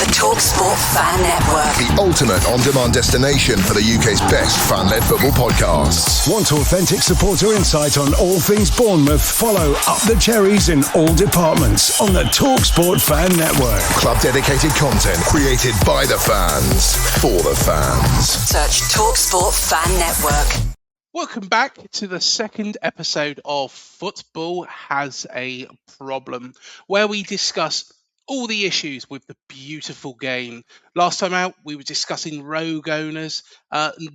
The TalkSport Fan Network. The ultimate on-demand destination for the UK's best fan-led football podcasts. Want authentic supporter insight on all things Bournemouth? Follow Up the Cherries in all departments on the TalkSport Fan Network. Club-dedicated content created by the fans, for the fans. Search TalkSport Fan Network. Welcome back to the second episode of Football Has a Problem, where we discuss all the issues with the beautiful game. Last time out, we were discussing rogue owners.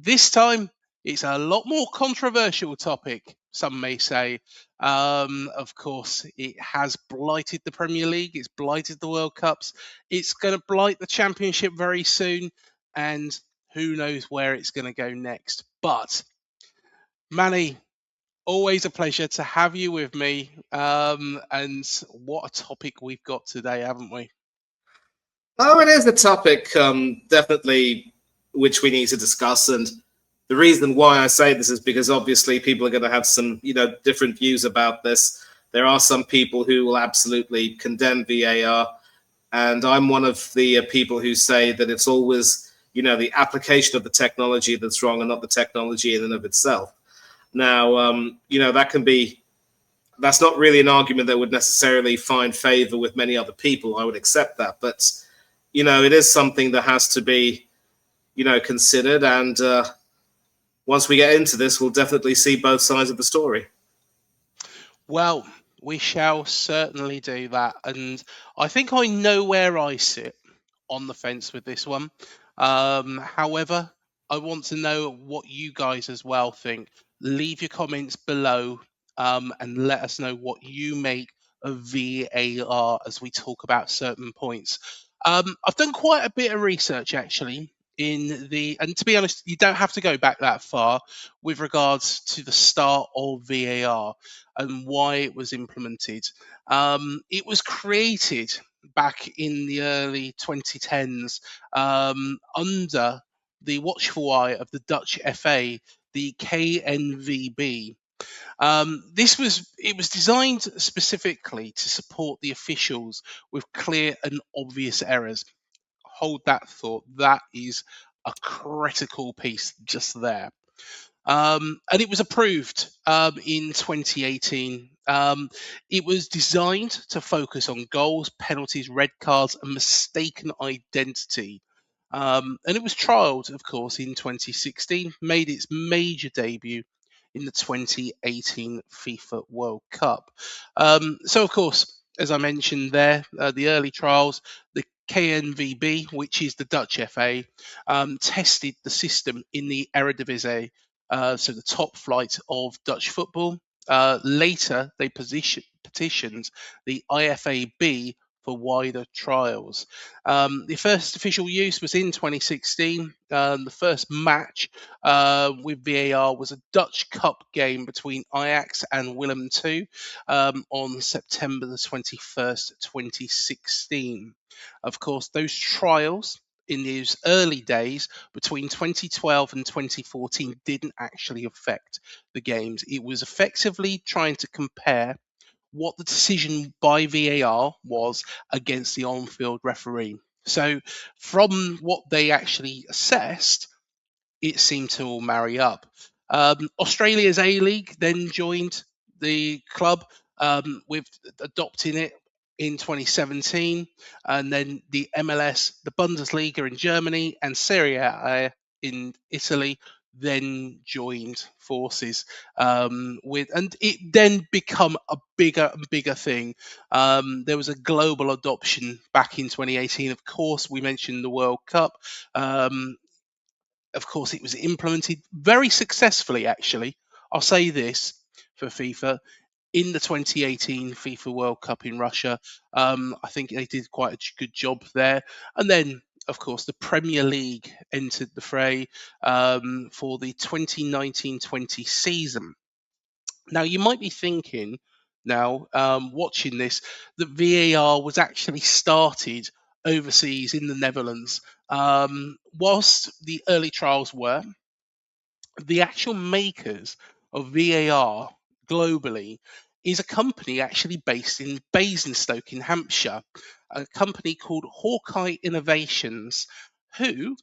This time, it's a lot more controversial topic, some may say. Of course, it has blighted the Premier League. It's blighted the World Cups. It's going to blight the Championship very soon. And who knows where it's going to go next. But Manny, always a pleasure to have you with me. And what a topic we've got today, haven't we? Oh, it is a topic, definitely, which we need to discuss. And the reason why I say this is because obviously people are going to have some, different views about this. There are some people who will absolutely condemn VAR. And I'm one of the people who say that it's always, the application of the technology that's wrong and not the technology in and of itself. Now, that's not really an argument that would necessarily find favor with many other people. I would accept that. But, it is something that has to be, considered. And once we get into this, we'll definitely see both sides of the story. Well, we shall certainly do that. And I think I know where I sit on the fence with this one. However, I want to know what you guys as well think. Leave your comments below and let us know what you make of VAR as we talk about certain points. I've done quite a bit of research actually and to be honest, you don't have to go back that far with regards to the start of VAR and why it was implemented. It was created back in the early 2010s under the watchful eye of the Dutch FA, the KNVB. It was designed specifically to support the officials with clear and obvious errors. Hold that thought. That is a critical piece just there. And it was approved in 2018. It was designed to focus on goals, penalties, red cards, and mistaken identity. And it was trialled, of course, in 2016, made its major debut in the 2018 FIFA World Cup. So, of course, as I mentioned there, the early trials, the KNVB, which is the Dutch FA, tested the system in the Eredivisie, so the top flight of Dutch football. Later, they petitioned the IFAB for wider trials. The first official use was in 2016. The first match with VAR was a Dutch Cup game between Ajax and Willem II on September the 21st, 2016. Of course, those trials in those early days between 2012 and 2014 didn't actually affect the games. It was effectively trying to compare what the decision by VAR was against the on-field referee. So from what they actually assessed, it seemed to all marry up. Australia's A-League then joined the club with adopting it in 2017, and then the MLS, the Bundesliga in Germany, and Serie A in Italy then joined forces and it then become a bigger and bigger thing. There was a global adoption back in 2018. Of course, we mentioned the World Cup. Of course, it was implemented very successfully, actually. I'll say this for FIFA. In the 2018 FIFA World Cup in Russia, I think they did quite a good job there. And then, of course, the Premier League entered the fray for the 2019-20 season. Now, you might be thinking now, watching this, that VAR was actually started overseas in the Netherlands. Whilst the early trials were, the actual makers of VAR globally is a company actually based in Basingstoke in Hampshire. a company called Hawkeye Innovations, who,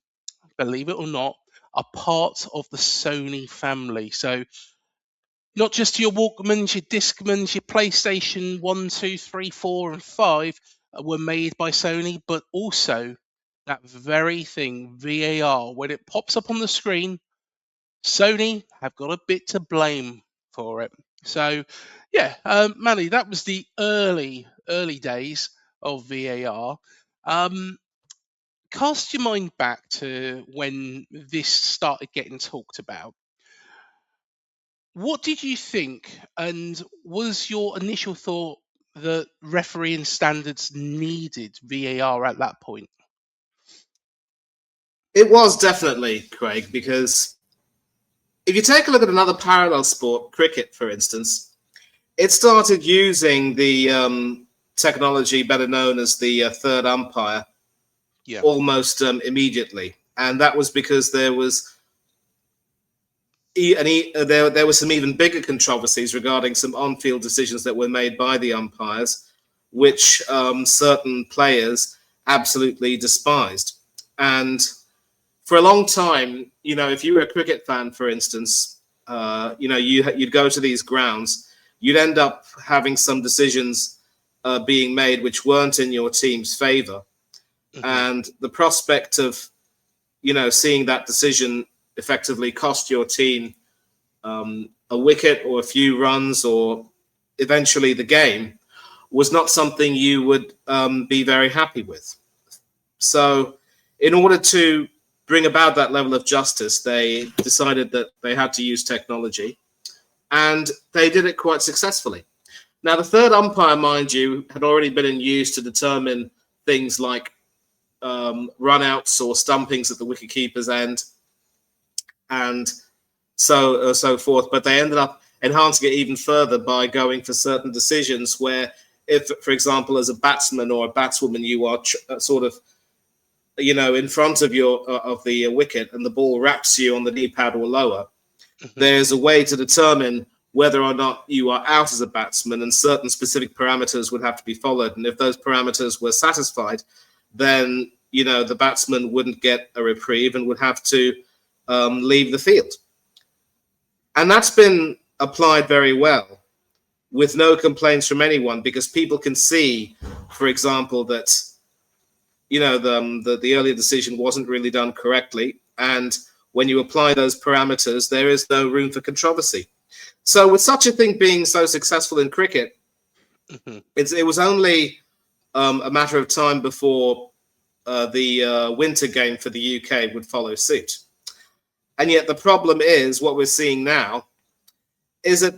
believe it or not, are part of the Sony family. So not just your Walkmans, your Discmans, your PlayStation 1, 2, 3, 4, and 5 were made by Sony, but also that very thing, VAR, when it pops up on the screen, Sony have got a bit to blame for it. So, yeah, Manny, that was the early days of VAR. Cast your mind back to when this started getting talked about. What did you think, and was your initial thought that refereeing standards needed VAR at that point? It was definitely, Craig, because if you take a look at another parallel sport, cricket, for instance, it started using the technology better known as the third umpire almost immediately. And that was because there was there were some even bigger controversies regarding some on-field decisions that were made by the umpires, which certain players absolutely despised. And for a long time, if you were a cricket fan, for instance, you'd go to these grounds, you'd end up having some decisions being made which weren't in your team's favor. Mm-hmm. And the prospect of, seeing that decision effectively cost your team a wicket or a few runs or eventually the game was not something you would be very happy with. So in order to bring about that level of justice, they decided that they had to use technology, and they did it quite successfully. Now, the third umpire, mind you, had already been in use to determine things like run-outs or stumpings at the wicket-keeper's end, and so forth. But they ended up enhancing it even further by going for certain decisions where, if, for example, as a batsman or a batswoman, you are sort of in front of the wicket and the ball wraps you on the knee pad or lower, there's a way to determine whether or not you are out as a batsman, and certain specific parameters would have to be followed. And if those parameters were satisfied, then, the batsman wouldn't get a reprieve and would have to leave the field. And that's been applied very well with no complaints from anyone, because people can see, for example, that the earlier decision wasn't really done correctly. And when you apply those parameters, there is no room for controversy. So with such a thing being so successful in cricket, it was only a matter of time before the winter game for the UK would follow suit. And yet the problem is, what we're seeing now is that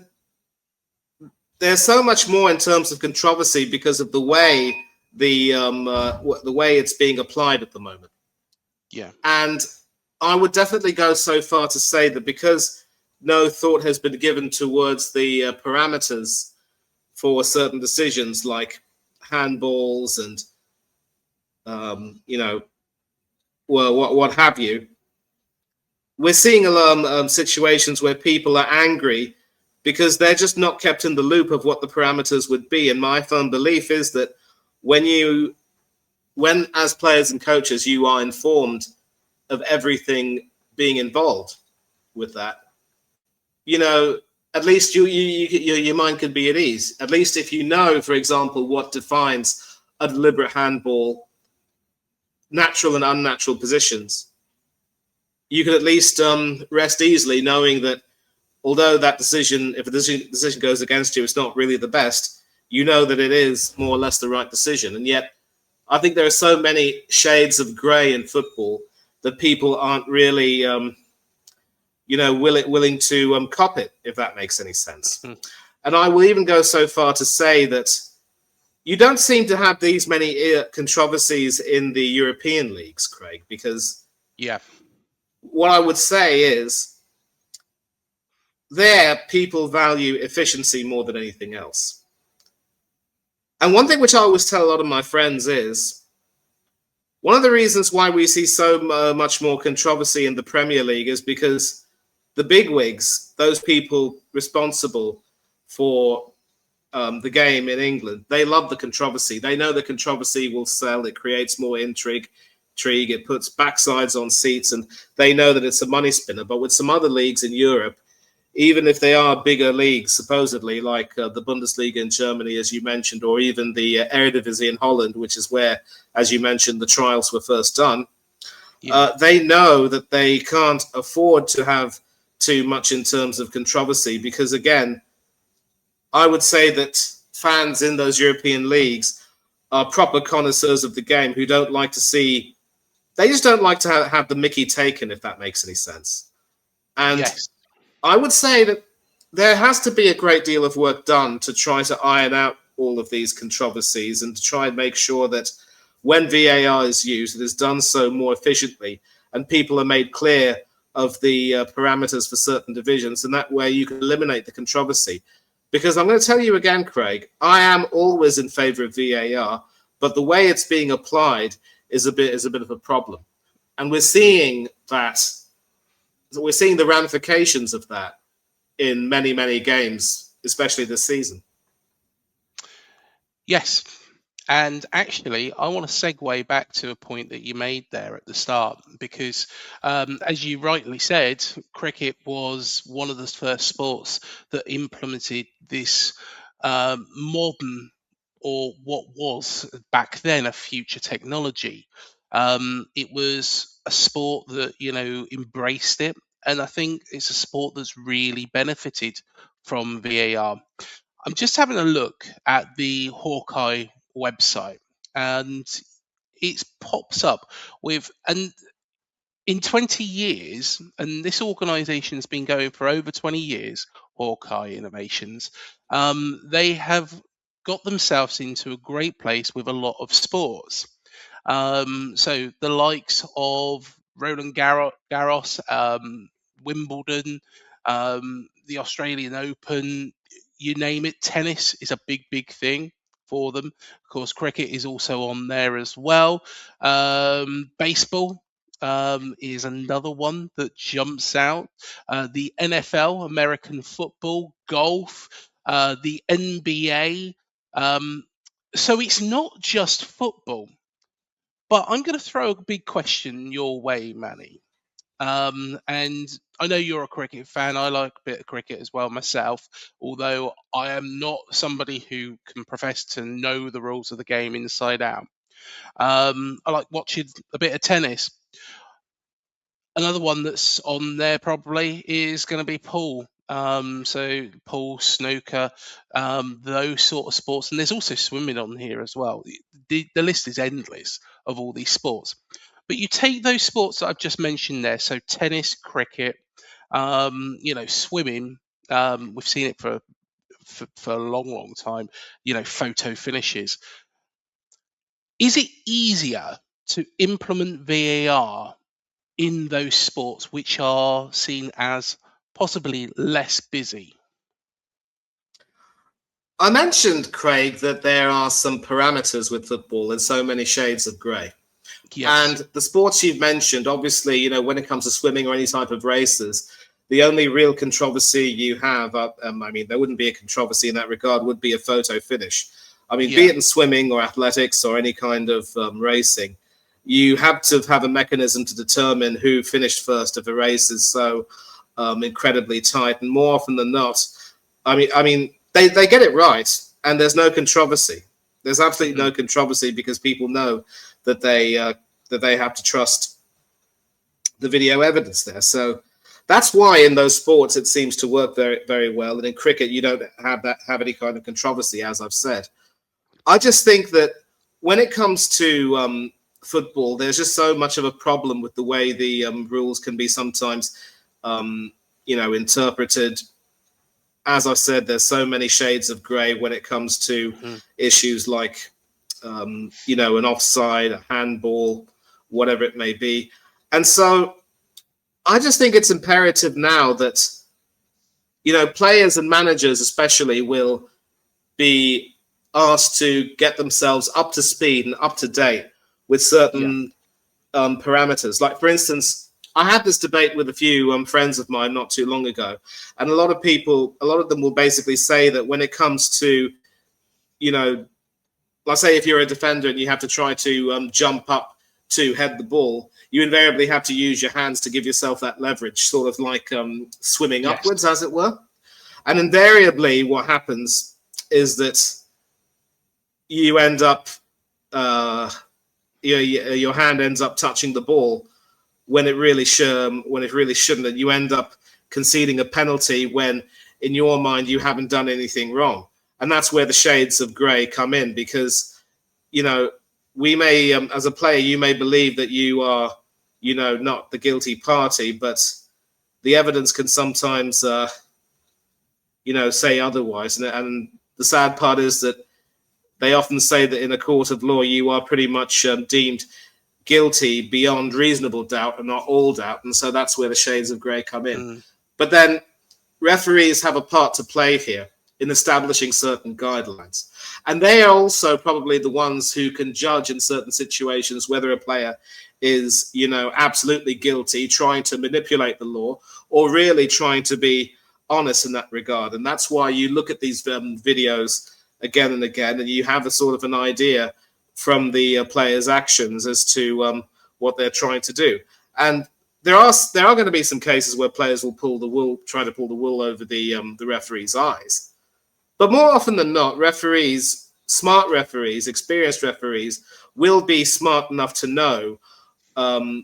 there's so much more in terms of controversy because of the way the way it's being applied at the moment. Yeah. And I would definitely go so far to say that because no thought has been given towards the parameters for certain decisions like handballs and, what have you, we're seeing situations where people are angry because they're just not kept in the loop of what the parameters would be. And my firm belief is that when as players and coaches, you are informed of everything being involved with that, at least your mind can be at ease. At least if you know, for example, what defines a deliberate handball, natural and unnatural positions, you can at least rest easily knowing that although that decision, if a decision goes against you, it's not really the best, you know that it is more or less the right decision. And yet, I think there are so many shades of grey in football that people aren't really, willing to cop it, if that makes any sense. Mm. And I will even go so far to say that you don't seem to have these many controversies in the European leagues, Craig, because what I would say is there people value efficiency more than anything else. And one thing which I always tell a lot of my friends is one of the reasons why we see so much more controversy in the Premier League is because the bigwigs, those people responsible for the game in England, they love the controversy. They know the controversy will sell. It creates more intrigue. It puts backsides on seats, and they know that it's a money spinner. But with some other leagues in Europe, even if they are bigger leagues, supposedly, like the Bundesliga in Germany, as you mentioned, or even the Eredivisie in Holland, which is where, as you mentioned, the trials were first done, they know that they can't afford to have too much in terms of controversy because, again, I would say that fans in those European leagues are proper connoisseurs of the game who don't like to see... They just don't like to have the mickey taken, if that makes any sense. And Yes. I would say that there has to be a great deal of work done to try to iron out all of these controversies and to try and make sure that when VAR is used, it is done so more efficiently and people are made clear of the parameters for certain divisions, and that way you can eliminate the controversy. Because I'm going to tell you again, Craig, I am always in favour of VAR, but the way it's being applied is a bit of a problem. And we're seeing that. We're seeing the ramifications of that in many, many games, especially this season. Yes. And actually, I want to segue back to a point that you made there at the start, because as you rightly said, cricket was one of the first sports that implemented this modern, or what was back then a future technology. It was a sport that, embraced it. And I think it's a sport that's really benefited from VAR. I'm just having a look at the Hawkeye website, and it pops up with, and in 20 years, and this organization has been going for over 20 years, Hawkeye Innovations, they have got themselves into a great place with a lot of sports. So the likes of Roland Garros, Wimbledon, the Australian Open, you name it, tennis is a big, big thing for them. Of course, cricket is also on there as well. Baseball is another one that jumps out. The NFL, American football, golf, the NBA. So it's not just football. But I'm going to throw a big question your way, Manny. And I know you're a cricket fan. I like a bit of cricket as well myself, although I am not somebody who can profess to know the rules of the game inside out. I like watching a bit of tennis. Another one that's on there probably is going to be pool. So pool, snooker, those sort of sports, and there's also swimming on here as well. The list is endless of all these sports. But you take those sports that I've just mentioned there, so tennis, cricket, swimming. We've seen it for a long, long time. Photo finishes. Is it easier to implement VAR in those sports which are seen as possibly less busy? I mentioned, Craig, that there are some parameters with football and so many shades of grey. Yes. And the sports you've mentioned, obviously, when it comes to swimming or any type of races, the only real controversy you have, there wouldn't be a controversy in that regard, would be a photo finish. Be it in swimming or athletics or any kind of racing, you have to have a mechanism to determine who finished first if a race is so incredibly tight. And more often than not, they get it right, and there's no controversy. There's absolutely no controversy because people know that they have to trust the video evidence there. So that's why in those sports it seems to work very, very well. And in cricket, you don't have any kind of controversy, as I've said. I just think that when it comes to football, there's just so much of a problem with the way the rules can be sometimes, interpreted. As I said, there's so many shades of grey when it comes to issues like, an offside, a handball, whatever it may be. And so I just think it's imperative now that, players and managers especially will be asked to get themselves up to speed and up to date with certain parameters. Like, for instance, I had this debate with a few friends of mine not too long ago, and a lot of them will basically say that when it comes to, let's say if you're a defender and you have to try to jump up to head the ball, you invariably have to use your hands to give yourself that leverage, sort of like swimming upwards, as it were. And invariably what happens is that you end up, your hand ends up touching the ball when it really shouldn't, and you end up conceding a penalty when, in your mind, you haven't done anything wrong. And that's where the shades of grey come in, because, we may, as a player, you may believe that you are, not the guilty party, but the evidence can sometimes, say otherwise. And the sad part is that they often say that in a court of law, you are pretty much deemed guilty beyond reasonable doubt and not all doubt. And so that's where the shades of grey come in. But then referees have a part to play here in establishing certain guidelines. And they are also probably the ones who can judge in certain situations whether a player is, absolutely guilty, trying to manipulate the law, or really trying to be honest in that regard. And that's why you look at these videos again and again, and you have a sort of an idea from the players' actions as to what they're trying to do. And there are going to be some cases where players will try to pull the wool over the referee's eyes. But more often than not, referees, smart referees, experienced referees, will be smart enough to know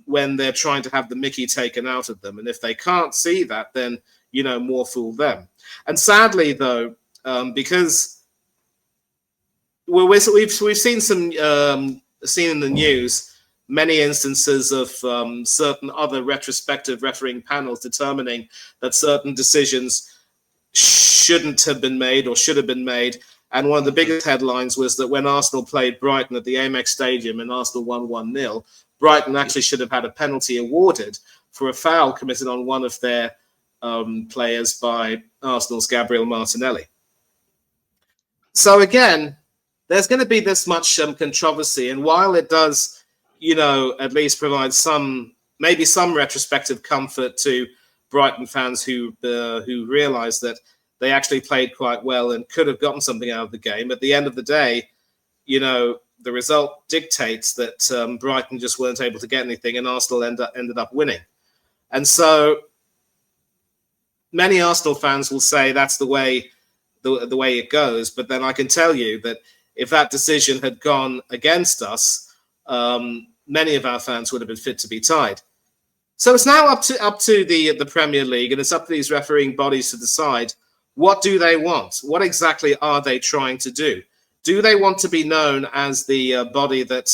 when they're trying to have the mickey taken out of them. And if they can't see that, then, more fool them. And sadly, though, because we've seen seen in the news many instances of certain other retrospective refereeing panels determining that certain decisions shouldn't have been made or should have been made. And one of the biggest headlines was that when Arsenal played Brighton at the Amex Stadium and Arsenal won 1-0, Brighton actually should have had a penalty awarded for a foul committed on one of their players by Arsenal's Gabriel Martinelli. So again, there's going to be this much controversy. And while it does, at least provide maybe some retrospective comfort to Brighton fans who realise that they actually played quite well and could have gotten something out of the game, at the end of the day, the result dictates that Brighton just weren't able to get anything, and Arsenal ended up winning. And so many Arsenal fans will say that's the way it goes. But then I can tell you that if that decision had gone against us, many of our fans would have been fit to be tied. So it's now up to the Premier League, and it's up to these refereeing bodies to decide, what do they want? What exactly are they trying to do? Do they want to be known as the body that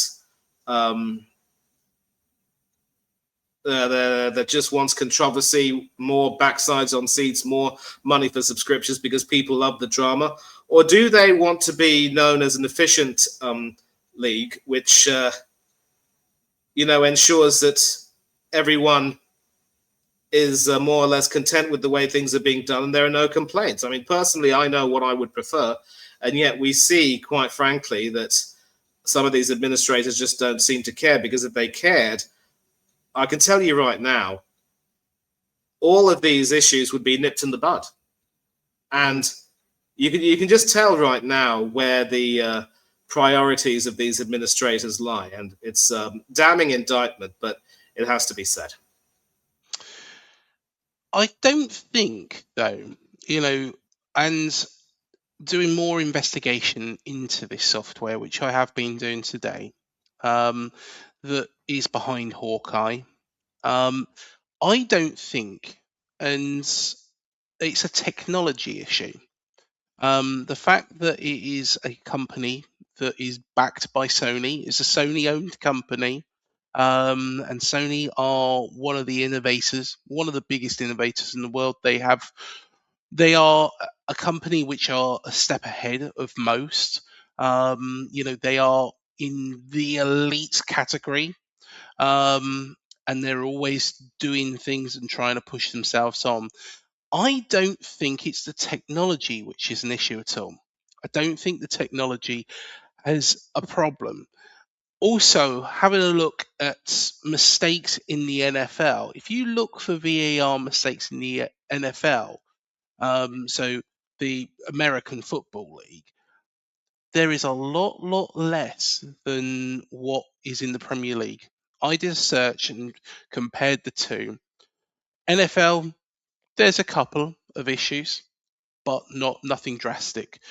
just wants controversy, more backsides on seats, more money for subscriptions because people love the drama? Or do they want to be known as an efficient league, which ensures that everyone is more or less content with the way things are being done and there are no complaints? I mean, personally, I know what I would prefer. And yet we see, quite frankly, that some of these administrators just don't seem to care, because if they cared, I can tell you right now, all of these issues would be nipped in the bud. And you can just tell right now where the priorities of these administrators lie. And it's a damning indictment, but it has to be said. I don't think, though, and doing more investigation into this software, which I have been doing today, that is behind Hawkeye. I don't think, and it's a technology issue. The fact that it is a company that is backed by Sony, is a Sony-owned company, and Sony are one of the innovators, one of the biggest innovators in the world. They are a company which are a step ahead of most. They are in the elite category, and they're always doing things and trying to push themselves on. I don't think it's the technology which is an issue at all. I don't think the technology has a problem. Also, having a look at mistakes in the NFL. If you look for VAR mistakes in the NFL, so the American Football League, there is a lot less than what is in the Premier League. I did a search and compared the two. NFL, there's a couple of issues, but nothing drastic.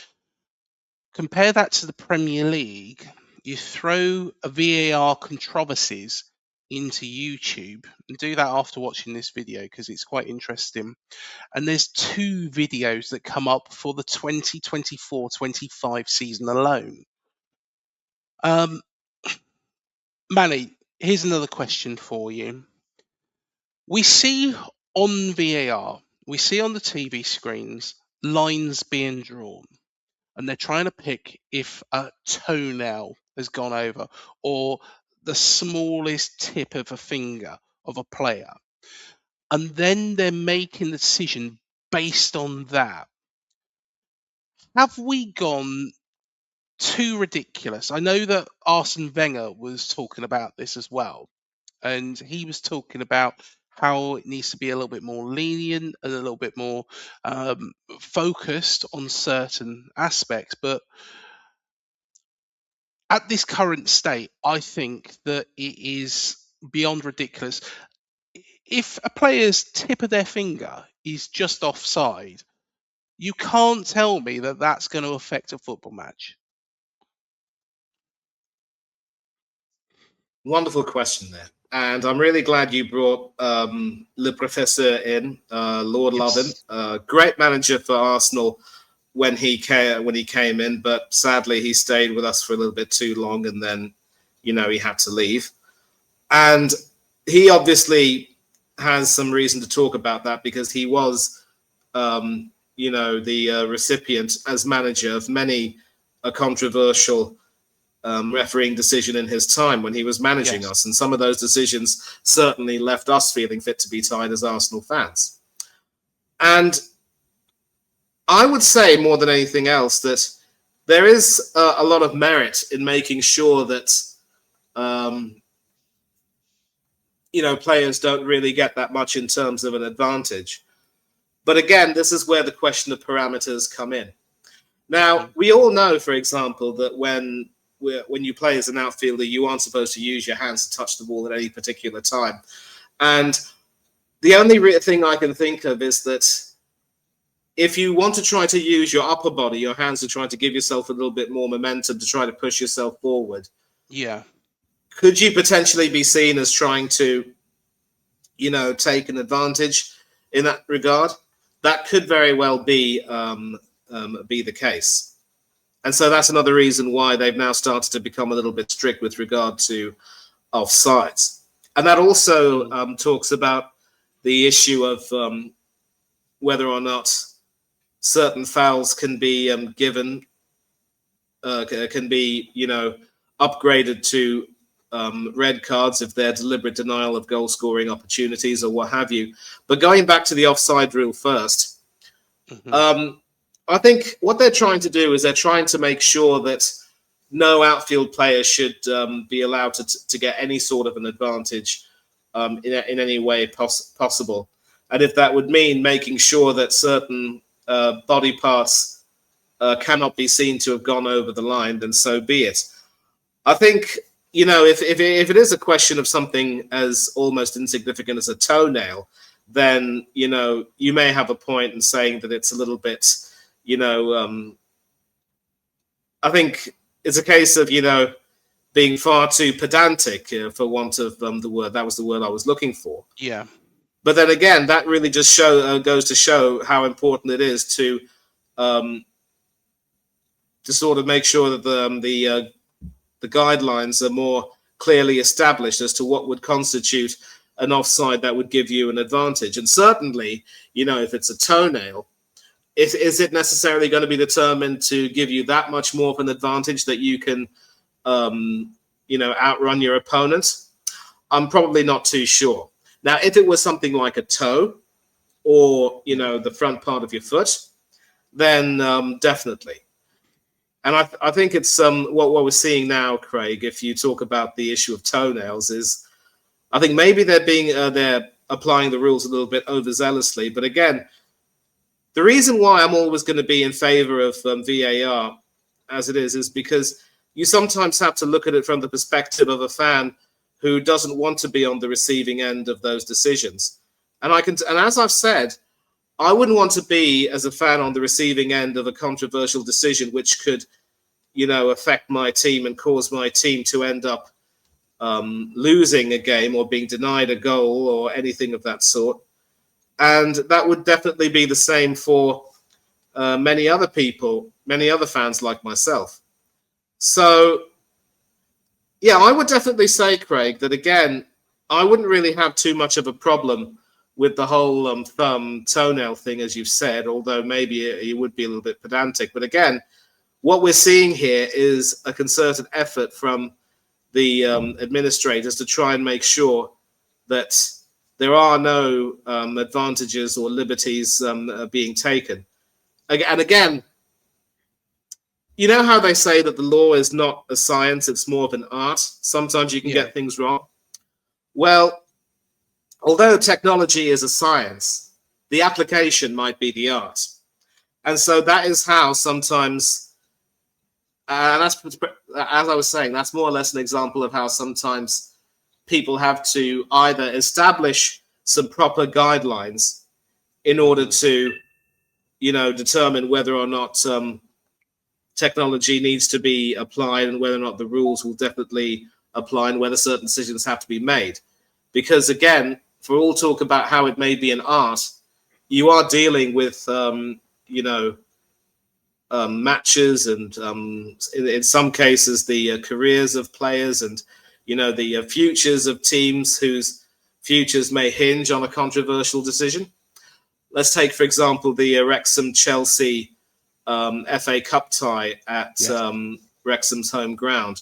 Compare that to the Premier League. You throw a VAR controversies into YouTube and do that after watching this video because it's quite interesting. And there's 2 videos that come up for the 2024-25 season alone. Manny, here's another question for you. We see on VAR, we see on the TV screens lines being drawn, and they're trying to pick if a toenail has gone over or the smallest tip of a finger of a player. And then they're making the decision based on that. Have we gone too ridiculous? I know that Arsène Wenger was talking about this as well. And he was talking about how it needs to be a little bit more lenient and a little bit more focused on certain aspects. But at this current state, I think that it is beyond ridiculous. If a player's tip of their finger is just offside, you can't tell me that that's going to affect a football match. Wonderful question there. And I'm really glad you brought Le Professeur in, Lord Yes. Lovin, great manager for Arsenal when he came in, but sadly he stayed with us for a little bit too long, and then he had to leave. And he obviously has some reason to talk about that because he was, the recipient as manager of many a controversial refereeing decision in his time when he was managing Yes. us. And some of those decisions certainly left us feeling fit to be tied as Arsenal fans. And I would say more than anything else that there is a lot of merit in making sure that, players don't really get that much in terms of an advantage. But again, this is where the question of parameters come in. Now, we all know, for example, that when you play as an outfielder, you aren't supposed to use your hands to touch the ball at any particular time. And the only thing I can think of is that if you want to try to use your upper body, your hands to try to give yourself a little bit more momentum to try to push yourself forward. Yeah. Could you potentially be seen as trying to, take an advantage in that regard? That could very well be the case. And so that's another reason why they've now started to become a little bit strict with regard to offsides. And that also talks about the issue of whether or not certain fouls can be given, can be, upgraded to red cards if they're deliberate denial of goal scoring opportunities or what have you. But going back to the offside rule first, I think what they're trying to do is they're trying to make sure that no outfield player should be allowed to get any sort of an advantage in any way possible. And if that would mean making sure that certain body parts cannot be seen to have gone over the line, then so be it. I think, if it is a question of something as almost insignificant as a toenail, then, you may have a point in saying that it's a little bit, I think it's a case of, being far too pedantic, for want of the word. That was the word I was looking for. Yeah. But then again, that really just goes to show how important it is to sort of make sure that the guidelines are more clearly established as to what would constitute an offside that would give you an advantage. And certainly, if it's a toenail, is it necessarily going to be determined to give you that much more of an advantage that you can, outrun your opponent? I'm probably not too sure. Now, if it was something like a toe or, the front part of your foot, then definitely. And I think it's what we're seeing now, Craig. If you talk about the issue of toenails, is I think maybe they're applying the rules a little bit overzealously. But again, the reason why I'm always going to be in favour of VAR as it is because you sometimes have to look at it from the perspective of a fan who doesn't want to be on the receiving end of those decisions. And as I've said, I wouldn't want to be, as a fan, on the receiving end of a controversial decision which could, affect my team and cause my team to end up losing a game or being denied a goal or anything of that sort. And that would definitely be the same for many other people, many other fans like myself. So, yeah, I would definitely say, Craig, that again, I wouldn't really have too much of a problem with the whole toenail thing, as you've said, although maybe it would be a little bit pedantic. But again, what we're seeing here is a concerted effort from the administrators to try and make sure that there are no advantages or liberties being taken. And again, you know how they say that the law is not a science, it's more of an art? Sometimes you can get things wrong. Well, although technology is a science, the application might be the art. And so that is how sometimes, and that's, as I was saying, that's more or less an example of how sometimes people have to either establish some proper guidelines in order to, determine whether or not technology needs to be applied and whether or not the rules will definitely apply and whether certain decisions have to be made. Because again, for all talk about how it may be an art, you are dealing with, matches and in some cases the careers of players and, the futures of teams whose futures may hinge on a controversial decision. Let's take, for example, the Wrexham-Chelsea FA Cup tie at Wrexham's home ground.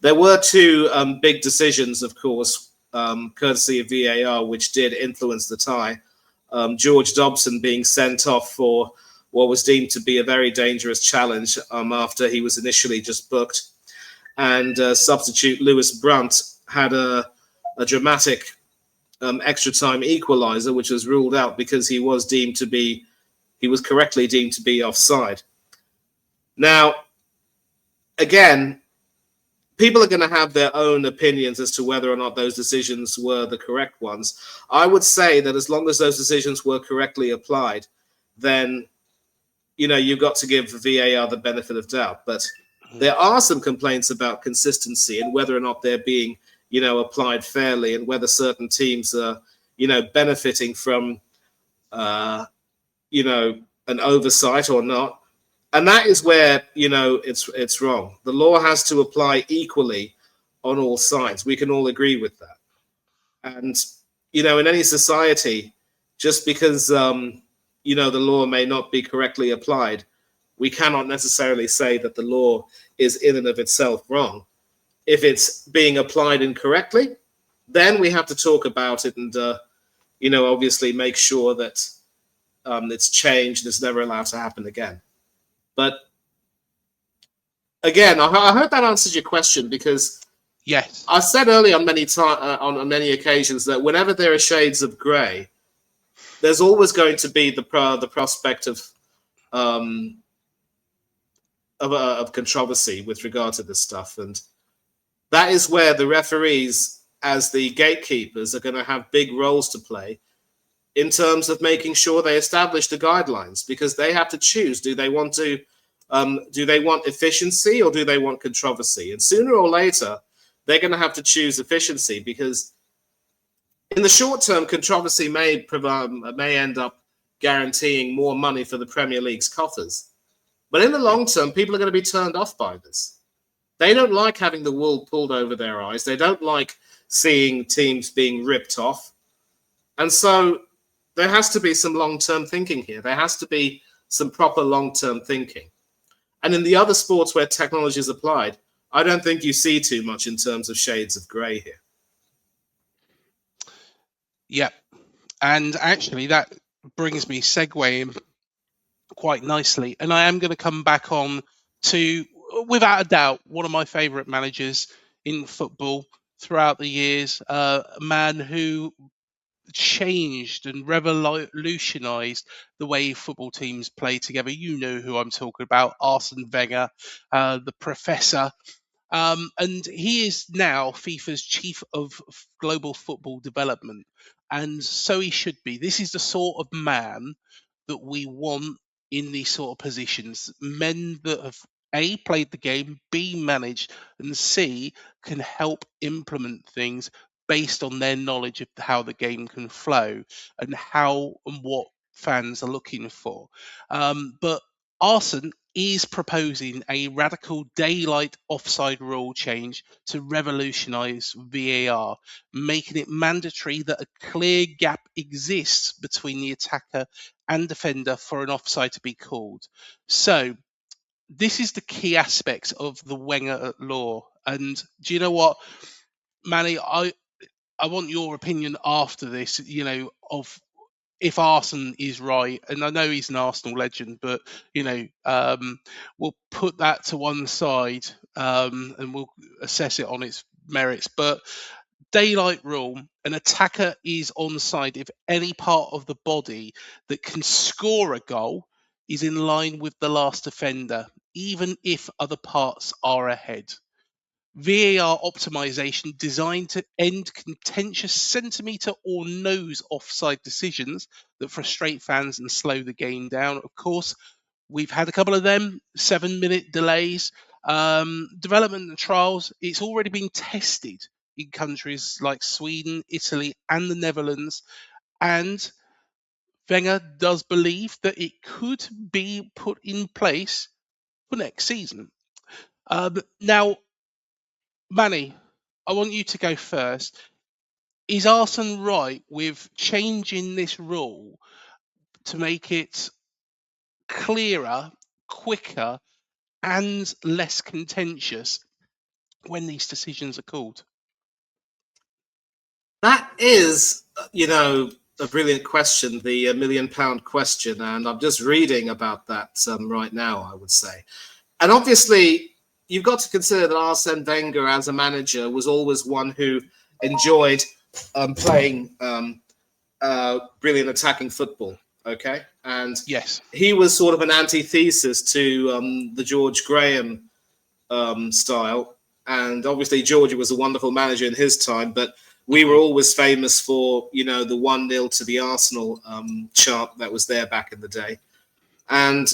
There were two big decisions, of course, courtesy of VAR, which did influence the tie. George Dobson being sent off for what was deemed to be a very dangerous challenge after he was initially just booked. And substitute Lewis Brunt had a dramatic extra time equaliser, which was ruled out because he was correctly deemed to be offside. Now, again, people are going to have their own opinions as to whether or not those decisions were the correct ones. I would say that as long as those decisions were correctly applied, then, you've got to give VAR the benefit of doubt. But there are some complaints about consistency and whether or not they're being, applied fairly and whether certain teams are, benefiting from, an oversight or not. And that is where, it's wrong. The law has to apply equally on all sides. We can all agree with that. And, in any society, just because, the law may not be correctly applied, we cannot necessarily say that the law is in and of itself wrong. If it's being applied incorrectly, then we have to talk about it and, obviously make sure that it's changed and it's never allowed to happen again. But again, I hope that answers your question, because yes, I said earlier on many occasions that whenever there are shades of grey, there's always going to be the prospect of controversy with regard to this stuff, and that is where the referees, as the gatekeepers, are going to have big roles to play in terms of making sure they establish the guidelines, because they have to choose: do they want efficiency or do they want controversy? And sooner or later, they're going to have to choose efficiency, because in the short term, controversy may end up guaranteeing more money for the Premier League's coffers. But in the long term, people are going to be turned off by this. They don't like having the wool pulled over their eyes. They don't like seeing teams being ripped off. And so there has to be some long-term thinking here. There has to be some proper long-term thinking. And in the other sports where technology is applied, I don't think you see too much in terms of shades of grey here. Yeah. And actually, that brings me segueing quite nicely. And I am going to come back on to, without a doubt, one of my favourite managers in football throughout the years. A man who changed and revolutionised the way football teams play together. You know who I'm talking about, Arsène Wenger, the professor. And he is now FIFA's chief of global football development. And so he should be. This is the sort of man that we want in these sort of positions. Men that have A, played the game, B, managed, and C, can help implement things based on their knowledge of how the game can flow and how and what fans are looking for. But Arsene is proposing a radical daylight offside rule change to revolutionise VAR, making it mandatory that a clear gap exists between the attacker and defender for an offside to be called. So this is the key aspects of the Wenger law. And do you know what, Manny? I want your opinion after this. Of if Arsene is right, and I know he's an Arsenal legend, but we'll put that to one side and we'll assess it on its merits. But daylight rule, an attacker is onside if any part of the body that can score a goal is in line with the last defender, even if other parts are ahead. VAR optimization designed to end contentious centimetre or nose offside decisions that frustrate fans and slow the game down. Of course, we've had a couple of them, 7-minute delays. Development and trials, it's already been tested in countries like Sweden, Italy, and the Netherlands. And Wenger does believe that it could be put in place for next season. Now, Manny, I want you to go first. Is Arsene right with changing this rule to make it clearer, quicker, and less contentious when these decisions are called? That is, a brilliant question, the £1 million question. And I'm just reading about that right now, I would say. And obviously, you've got to consider that Arsène Wenger, as a manager, was always one who enjoyed playing brilliant attacking football. Okay, and yes, he was sort of an antithesis to the George Graham style. And obviously, George was a wonderful manager in his time, but we were always famous for the 1-0 to the Arsenal chant that was there back in the day. And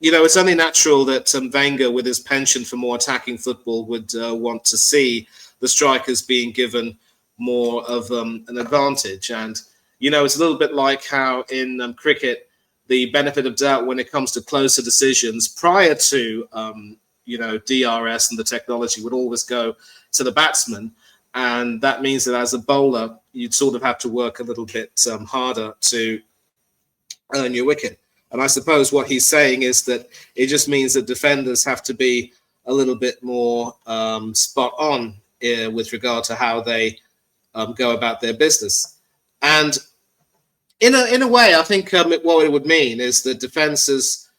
it's only natural that Wenger, with his penchant for more attacking football, would want to see the strikers being given more of an advantage. And, it's a little bit like how in cricket, the benefit of doubt when it comes to closer decisions prior to, DRS and the technology would always go to the batsman. And that means that as a bowler, you'd sort of have to work a little bit harder to earn your wicket. And I suppose what he's saying is that it just means that defenders have to be a little bit more spot on with regard to how they go about their business. And in a way, I think what it would mean is that defenses,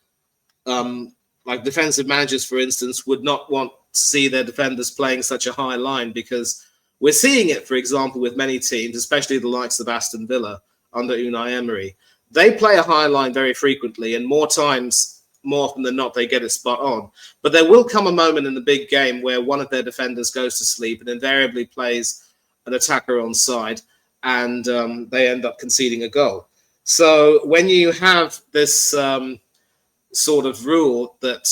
like defensive managers, for instance, would not want to see their defenders playing such a high line, because we're seeing it, for example, with many teams, especially the likes of Aston Villa under Unai Emery. They play a high line very frequently, and more often than not, they get it spot on. But there will come a moment in the big game where one of their defenders goes to sleep and invariably plays an attacker onside, and they end up conceding a goal. So when you have this sort of rule that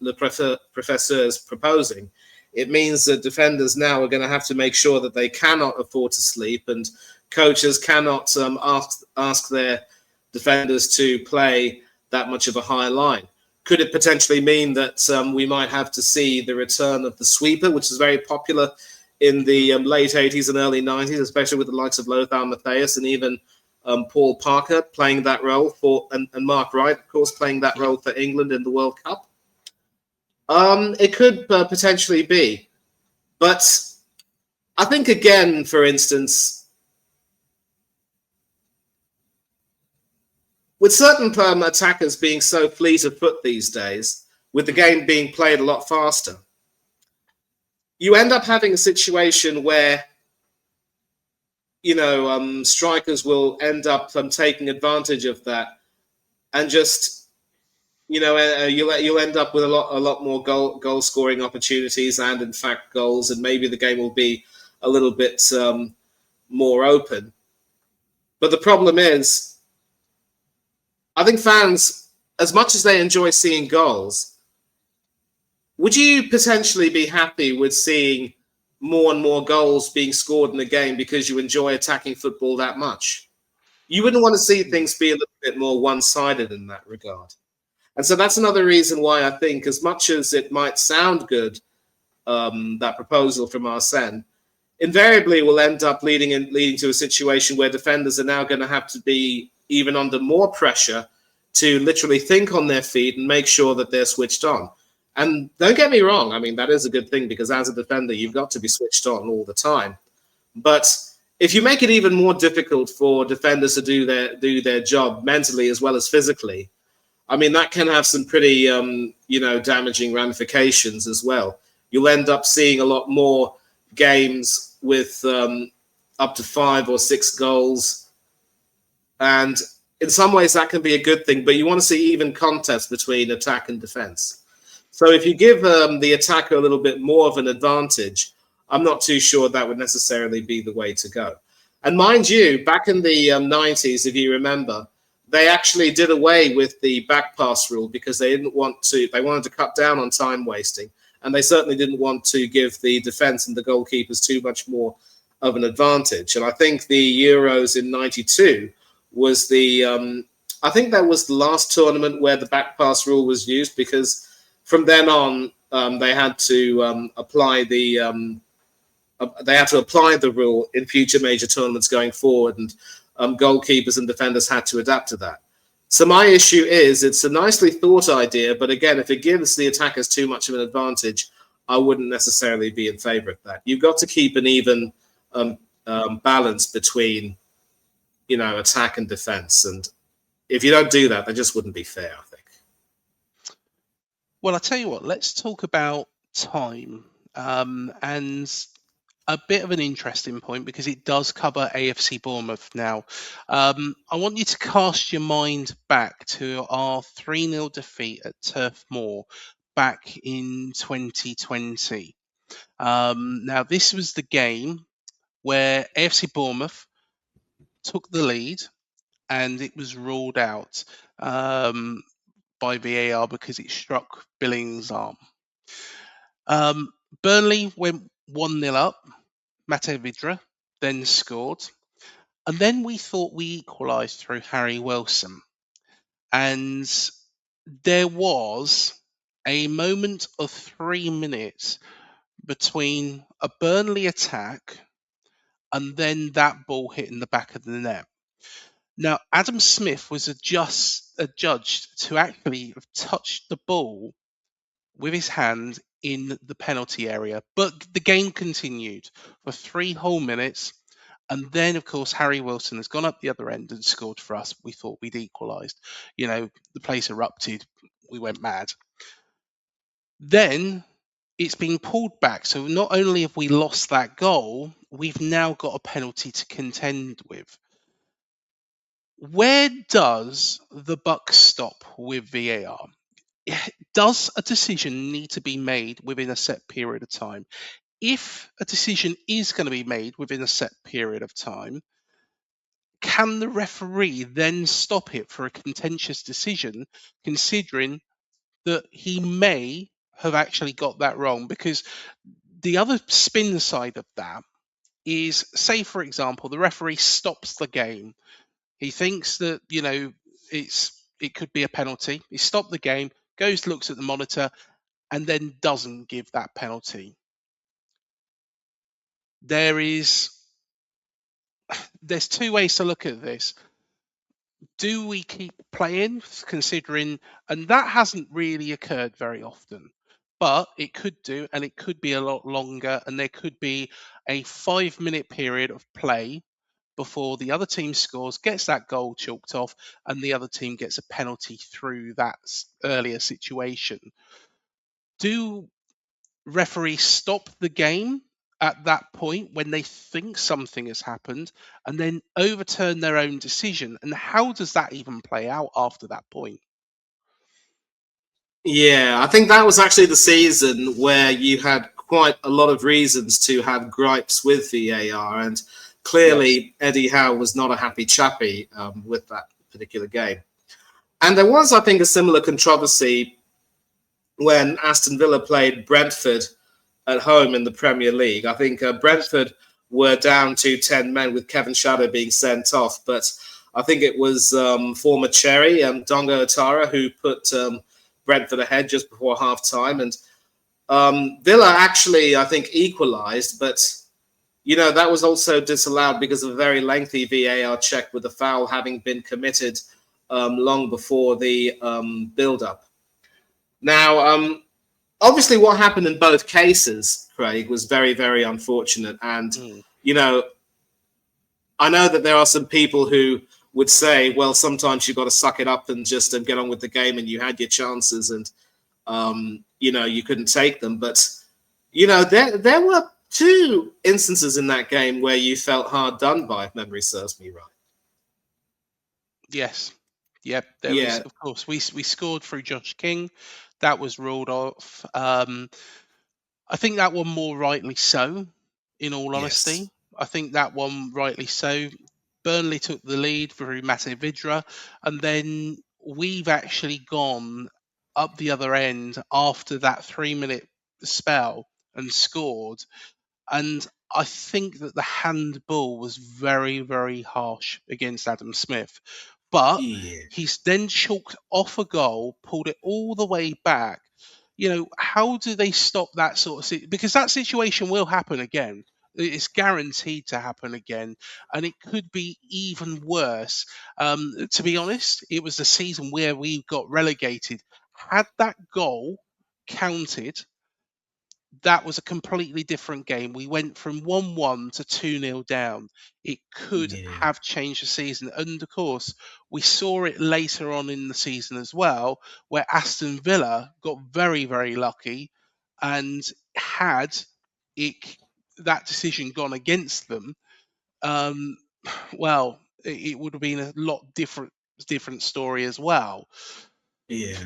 Le Professeur is proposing, it means that defenders now are going to have to make sure that they cannot afford to sleep, and coaches cannot ask their defenders to play that much of a high line. Could it potentially mean that we might have to see the return of the sweeper, which is very popular in the late 80s and early 90s, especially with the likes of Lothar Matthäus and even Paul Parker playing that role and Mark Wright, of course, playing that role for England in the World Cup? It could potentially be. But I think, again, for instance, with certain attackers being so fleet of foot these days, with the game being played a lot faster, you end up having a situation where, strikers will end up taking advantage of that, and just, you'll end up with a lot more goal scoring opportunities, and in fact goals, and maybe the game will be a little bit more open. But the problem is, I think fans, as much as they enjoy seeing goals, would you potentially be happy with seeing more and more goals being scored in a game because you enjoy attacking football that much? You wouldn't want to see things be a little bit more one-sided in that regard. And so that's another reason why I think, as much as it might sound good, that proposal from Arsène, invariably will end up leading to a situation where defenders are now going to have to be even under more pressure to literally think on their feet and make sure that they're switched on. And don't get me wrong, I mean, that is a good thing, because as a defender, you've got to be switched on all the time. But if you make it even more difficult for defenders to do their job mentally as well as physically, I mean, that can have some pretty, damaging ramifications as well. You'll end up seeing a lot more games with up to 5 or 6 goals. And in some ways, that can be a good thing, but you want to see even contests between attack and defense. So if you give the attacker a little bit more of an advantage, I'm not too sure that would necessarily be the way to go. And mind you, back in the 90s, if you remember, they actually did away with the back pass rule because they wanted to cut down on time wasting. And they certainly didn't want to give the defense and the goalkeepers too much more of an advantage. And I think the Euros in 92 was I think that was the last tournament where the back pass rule was used, because from then on, they had to apply the rule in future major tournaments going forward, and goalkeepers and defenders had to adapt to that. So my issue is, it's a nicely thought idea, but again, if it gives the attackers too much of an advantage, I wouldn't necessarily be in favour of that. You've got to keep an even balance between, attack and defence, and if you don't do that, that just wouldn't be fair, I think. Well, I'll tell you what, let's talk about time, and a bit of an interesting point, because it does cover AFC Bournemouth now. I want you to cast your mind back to our 3-0 defeat at Turf Moor back in 2020. Now, this was the game where AFC Bournemouth took the lead, and it was ruled out by VAR because it struck Billings' arm. Burnley went 1-0 up. Mate Vidra then scored. And then we thought we equalised through Harry Wilson. And there was a moment of 3 minutes between a Burnley attack and then that ball hitting the back of the net. Now, Adam Smith was adjudged to actually have touched the ball with his hand in the penalty area, but the game continued for 3 whole minutes. And then, of course, Harry Wilson has gone up the other end and scored for us. We thought we'd equalised. The place erupted. We went mad. Then it's been pulled back. So not only have we lost that goal, we've now got a penalty to contend with. Where does the buck stop with VAR? Does a decision need to be made within a set period of time? If a decision is going to be made within a set period of time, can the referee then stop it for a contentious decision, considering that he may have actually got that wrong? Because the other spin side of that is, say, for example, the referee stops the game. He thinks that, it could be a penalty. He stopped the game, goes, looks at the monitor, and then doesn't give that penalty. There's 2 ways to look at this. Do we keep playing, considering, and that hasn't really occurred very often, but it could do, and it could be a lot longer, and there could be a 5-minute period of play before the other team scores, gets that goal chalked off, and the other team gets a penalty through that earlier situation. Do referees stop the game at that point when they think something has happened and then overturn their own decision? And how does that even play out after that point? Yeah, I think that was actually the season where you had quite a lot of reasons to have gripes with VAR, and clearly Eddie Howe was not a happy chappy with that particular game. And there was, I think, a similar controversy when Aston Villa played Brentford at home in the Premier League. I think Brentford were down to 10 men with Kevin Shadow being sent off, but I think it was former Cherry, Donga Otara, who put Brentford ahead just before half-time. And Villa actually, I think, equalised, but, that was also disallowed because of a very lengthy VAR check with the foul having been committed long before the build-up. Now, obviously what happened in both cases, Craig, was very, very unfortunate. And, I know that there are some people who would say, well, sometimes you've got to suck it up and just get on with the game, and you had your chances and, you couldn't take them. But, there were two instances in that game where you felt hard done by, if memory serves me right. Yes. Yep. There was, of course, we scored through Josh King. That was ruled off. I think that one more rightly so, in all honesty. Yes. I think that one rightly so. Burnley took the lead through Mate Vidra, and then we've actually gone up the other end after that 3-minute spell and scored. And I think that the handball was very, very harsh against Adam Smith. But he's then chalked off a goal, pulled it all the way back. How do they stop that sort of because that situation will happen again. It's guaranteed to happen again, and it could be even worse. To be honest, it was the season where we got relegated. Had that goal counted, that was a completely different game. We went from 1-1 to 2-0 down. It could have changed the season. And of course, we saw it later on in the season as well, where Aston Villa got very, very lucky, and had that decision gone against them, it would have been a lot different story as well. Yeah.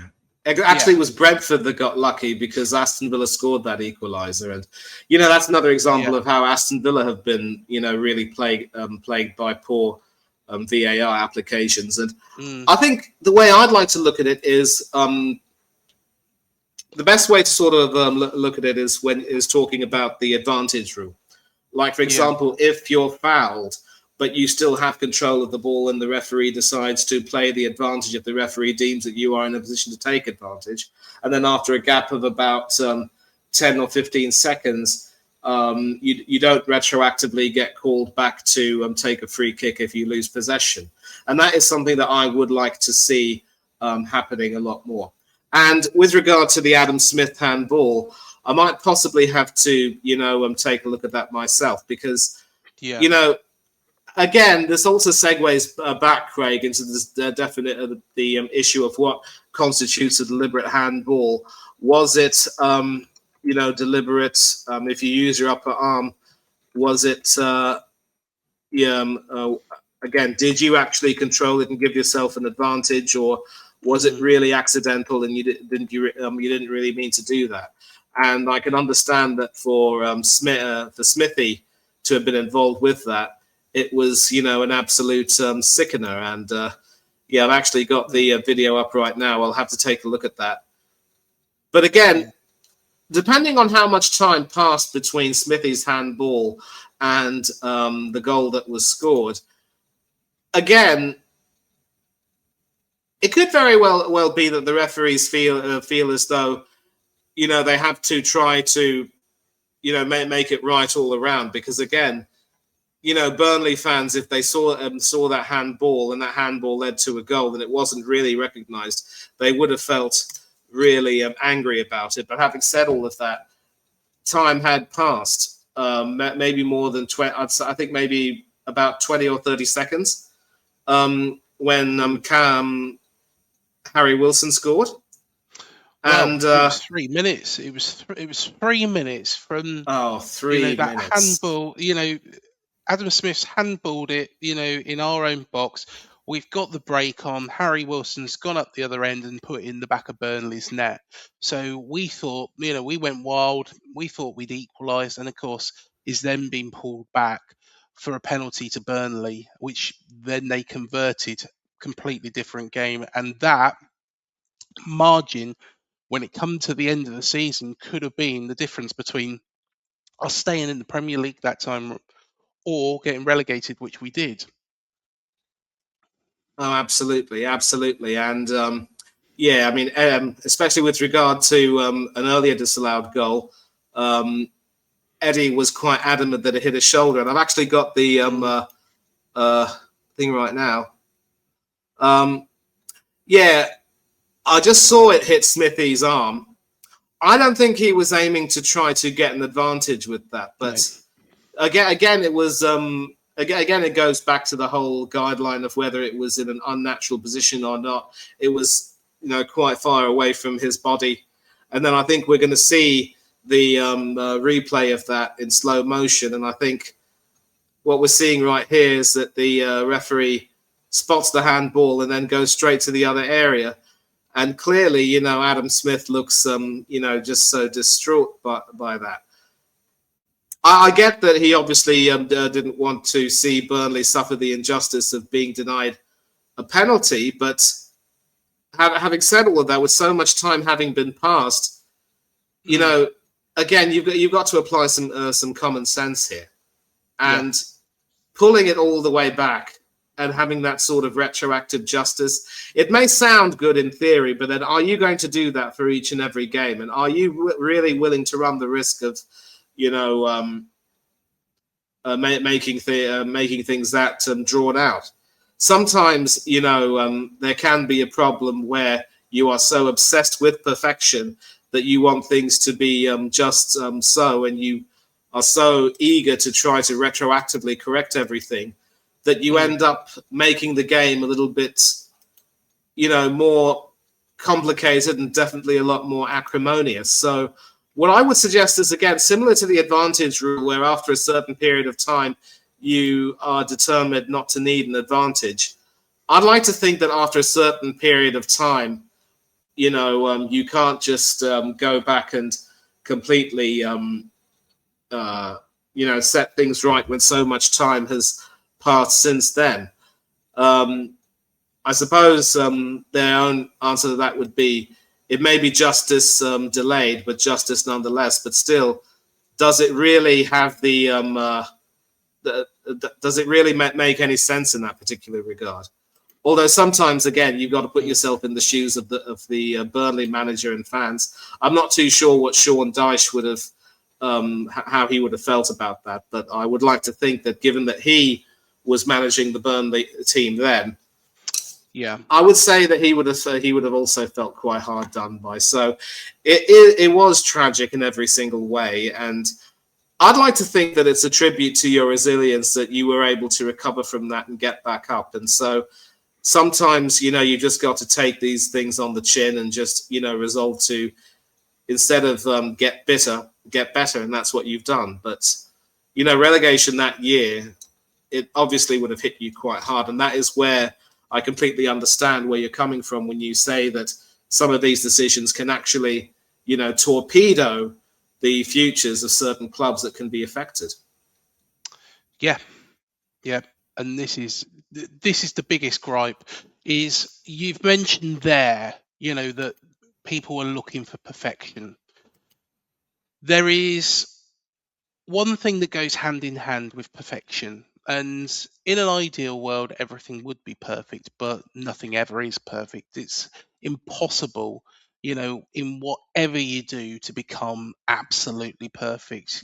Actually, it was Brentford that got lucky because Aston Villa scored that equaliser. And, that's another example of how Aston Villa have been, really plagued by poor VAR applications. And I think the way I'd like to look at it is the best way to sort of look at it is talking about the advantage rule. Like, for example, if you're fouled, but you still have control of the ball and the referee decides to play the advantage if the referee deems that you are in a position to take advantage. And then after a gap of about 10 or 15 seconds, you don't retroactively get called back to take a free kick if you lose possession. And that is something that I would like to see happening a lot more. And with regard to the Adam Smith handball, I might possibly have to, take a look at that myself because, again, this also segues back, Craig, into this definite the issue of what constitutes a deliberate handball. Was it, deliberate? If you use your upper arm, was it? Again, did you actually control it and give yourself an advantage, or was it really accidental and you didn't really mean to do that? And I can understand that for Smithy to have been involved with that, it was, an absolute sickener. And I've actually got the video up right now. I'll have to take a look at that. But again, depending on how much time passed between Smithy's handball and the goal that was scored, again, it could very well be that the referees feel as though, they have to try to, make it right all around. Because again, Burnley fans, if they saw that handball and that handball led to a goal and it wasn't really recognised, they would have felt really angry about it. But having said all of that, time had passed, maybe more than 20. I think maybe about 20 or 30 seconds when Harry Wilson scored. Well, And it was 3 minutes. It was 3 minutes from 3 that minutes. handball. Adam Smith's handballed it. In our own box. We've got the break on. Harry Wilson's gone up the other end and put it in the back of Burnley's net. So we thought, we went wild. We thought we'd equalised, and of course, is then being pulled back for a penalty to Burnley, which then they converted. Completely different game, and that margin, when it come to the end of the season, could have been the difference between us staying in the Premier League that time or getting relegated, which we did. Oh, absolutely. And especially with regard to an earlier disallowed goal, Eddie was quite adamant that it hit his shoulder. And I've actually got the thing right now. I just saw it hit Smithy's arm. I don't think he was aiming to try to get an advantage with that. But again, it was... Again, it goes back to the whole guideline of whether it was in an unnatural position or not. It was, quite far away from his body. And then I think we're going to see the replay of that in slow motion. And I think what we're seeing right here is that the referee spots the handball and then goes straight to the other area. And clearly, Adam Smith looks, just so distraught by that. I get that he obviously didn't want to see Burnley suffer the injustice of being denied a penalty, but having said all of that, with so much time having been passed, again, you've got to apply some common sense here, and pulling it all the way back and having that sort of retroactive justice. It may sound good in theory, but then are you going to do that for each and every game? And are you really willing to run the risk of making things that drawn out? Sometimes, there can be a problem where you are so obsessed with perfection that you want things to be just so, and you are so eager to try to retroactively correct everything that you end up making the game a little bit, more complicated and definitely a lot more acrimonious. So what I would suggest is, again, similar to the advantage rule, where after a certain period of time, you are determined not to need an advantage. I'd like to think that after a certain period of time, you can't just go back and completely, set things right when so much time has passed since then. I suppose their own answer to that would be, it may be justice delayed, but justice nonetheless. But still, does it really have does it really make any sense in that particular regard? Although sometimes, again, you've got to put yourself in the shoes of the Burnley manager and fans. I'm not too sure what Sean Dyche would have, how he would have felt about that. But I would like to think that, given that he was managing the Burnley team then, I would say that he would have also felt quite hard done by. So it was tragic in every single way, and I'd like to think that it's a tribute to your resilience that you were able to recover from that and get back up. And so sometimes, you just got to take these things on the chin and just, resolve to, instead of get bitter, get better. And that's what you've done. But, relegation that year, it obviously would have hit you quite hard. And that is where I completely understand where you're coming from when you say that some of these decisions can actually, torpedo the futures of certain clubs that can be affected. Yeah. And this is the biggest gripe, is you've mentioned there, that people are looking for perfection. There is one thing that goes hand in hand with perfection. And in an ideal world, everything would be perfect, but nothing ever is perfect. It's impossible, in whatever you do, to become absolutely perfect.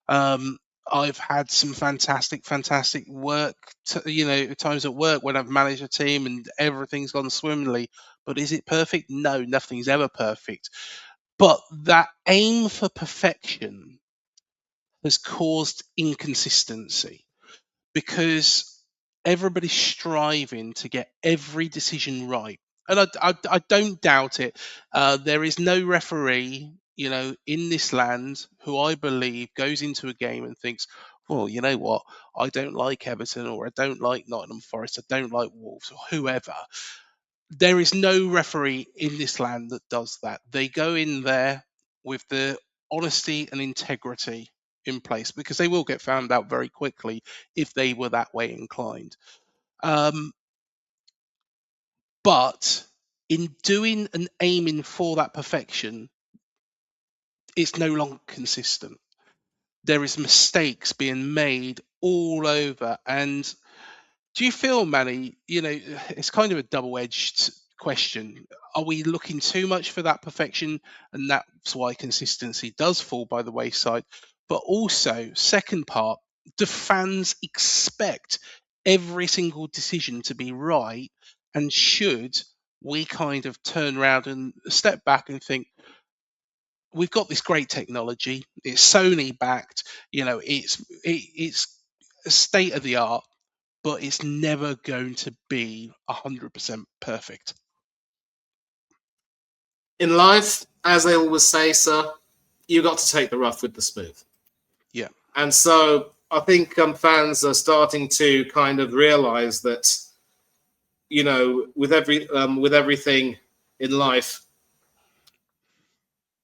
I've had some fantastic work, times at work when I've managed a team and everything's gone swimmingly. But is it perfect? No, nothing's ever perfect. But that aim for perfection has caused inconsistency. because everybody's striving to get every decision right. And I don't doubt it. There is no referee, in this land who I believe goes into a game and thinks, well, you know what? I don't like Everton, or I don't like Nottingham Forest, I don't like Wolves, or whoever. There is no referee in this land that does that. They go in there with the honesty and integrity in place, because they will get found out very quickly if they were that way inclined. But in doing and aiming for that perfection, it's no longer consistent. There is mistakes being made all over. And do you feel, Manny, it's kind of a double-edged question. Are we looking too much for that perfection? And that's why consistency does fall by the wayside. But also, second part, do fans expect every single decision to be right? And should we kind of turn around and step back and think, we've got this great technology, it's Sony backed, it's state of the art, but it's never going to be 100% perfect. In life, as I always say, sir, you got to take the rough with the smooth. Yeah. And so I think fans are starting to kind of realize that, with everything in life,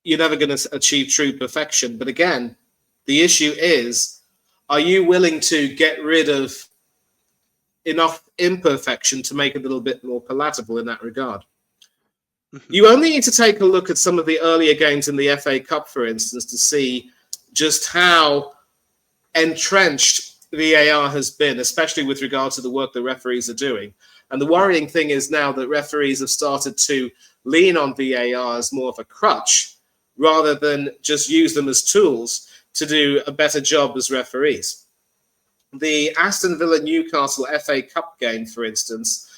you're never going to achieve true perfection. But again, the issue is, are you willing to get rid of enough imperfection to make it a little bit more palatable in that regard? Mm-hmm. You only need to take a look at some of the earlier games in the FA Cup, for instance, to see just how entrenched VAR has been, especially with regard to the work the referees are doing. And the worrying thing is now that referees have started to lean on VAR as more of a crutch, rather than just use them as tools to do a better job as referees. The Aston Villa-Newcastle FA Cup game, for instance,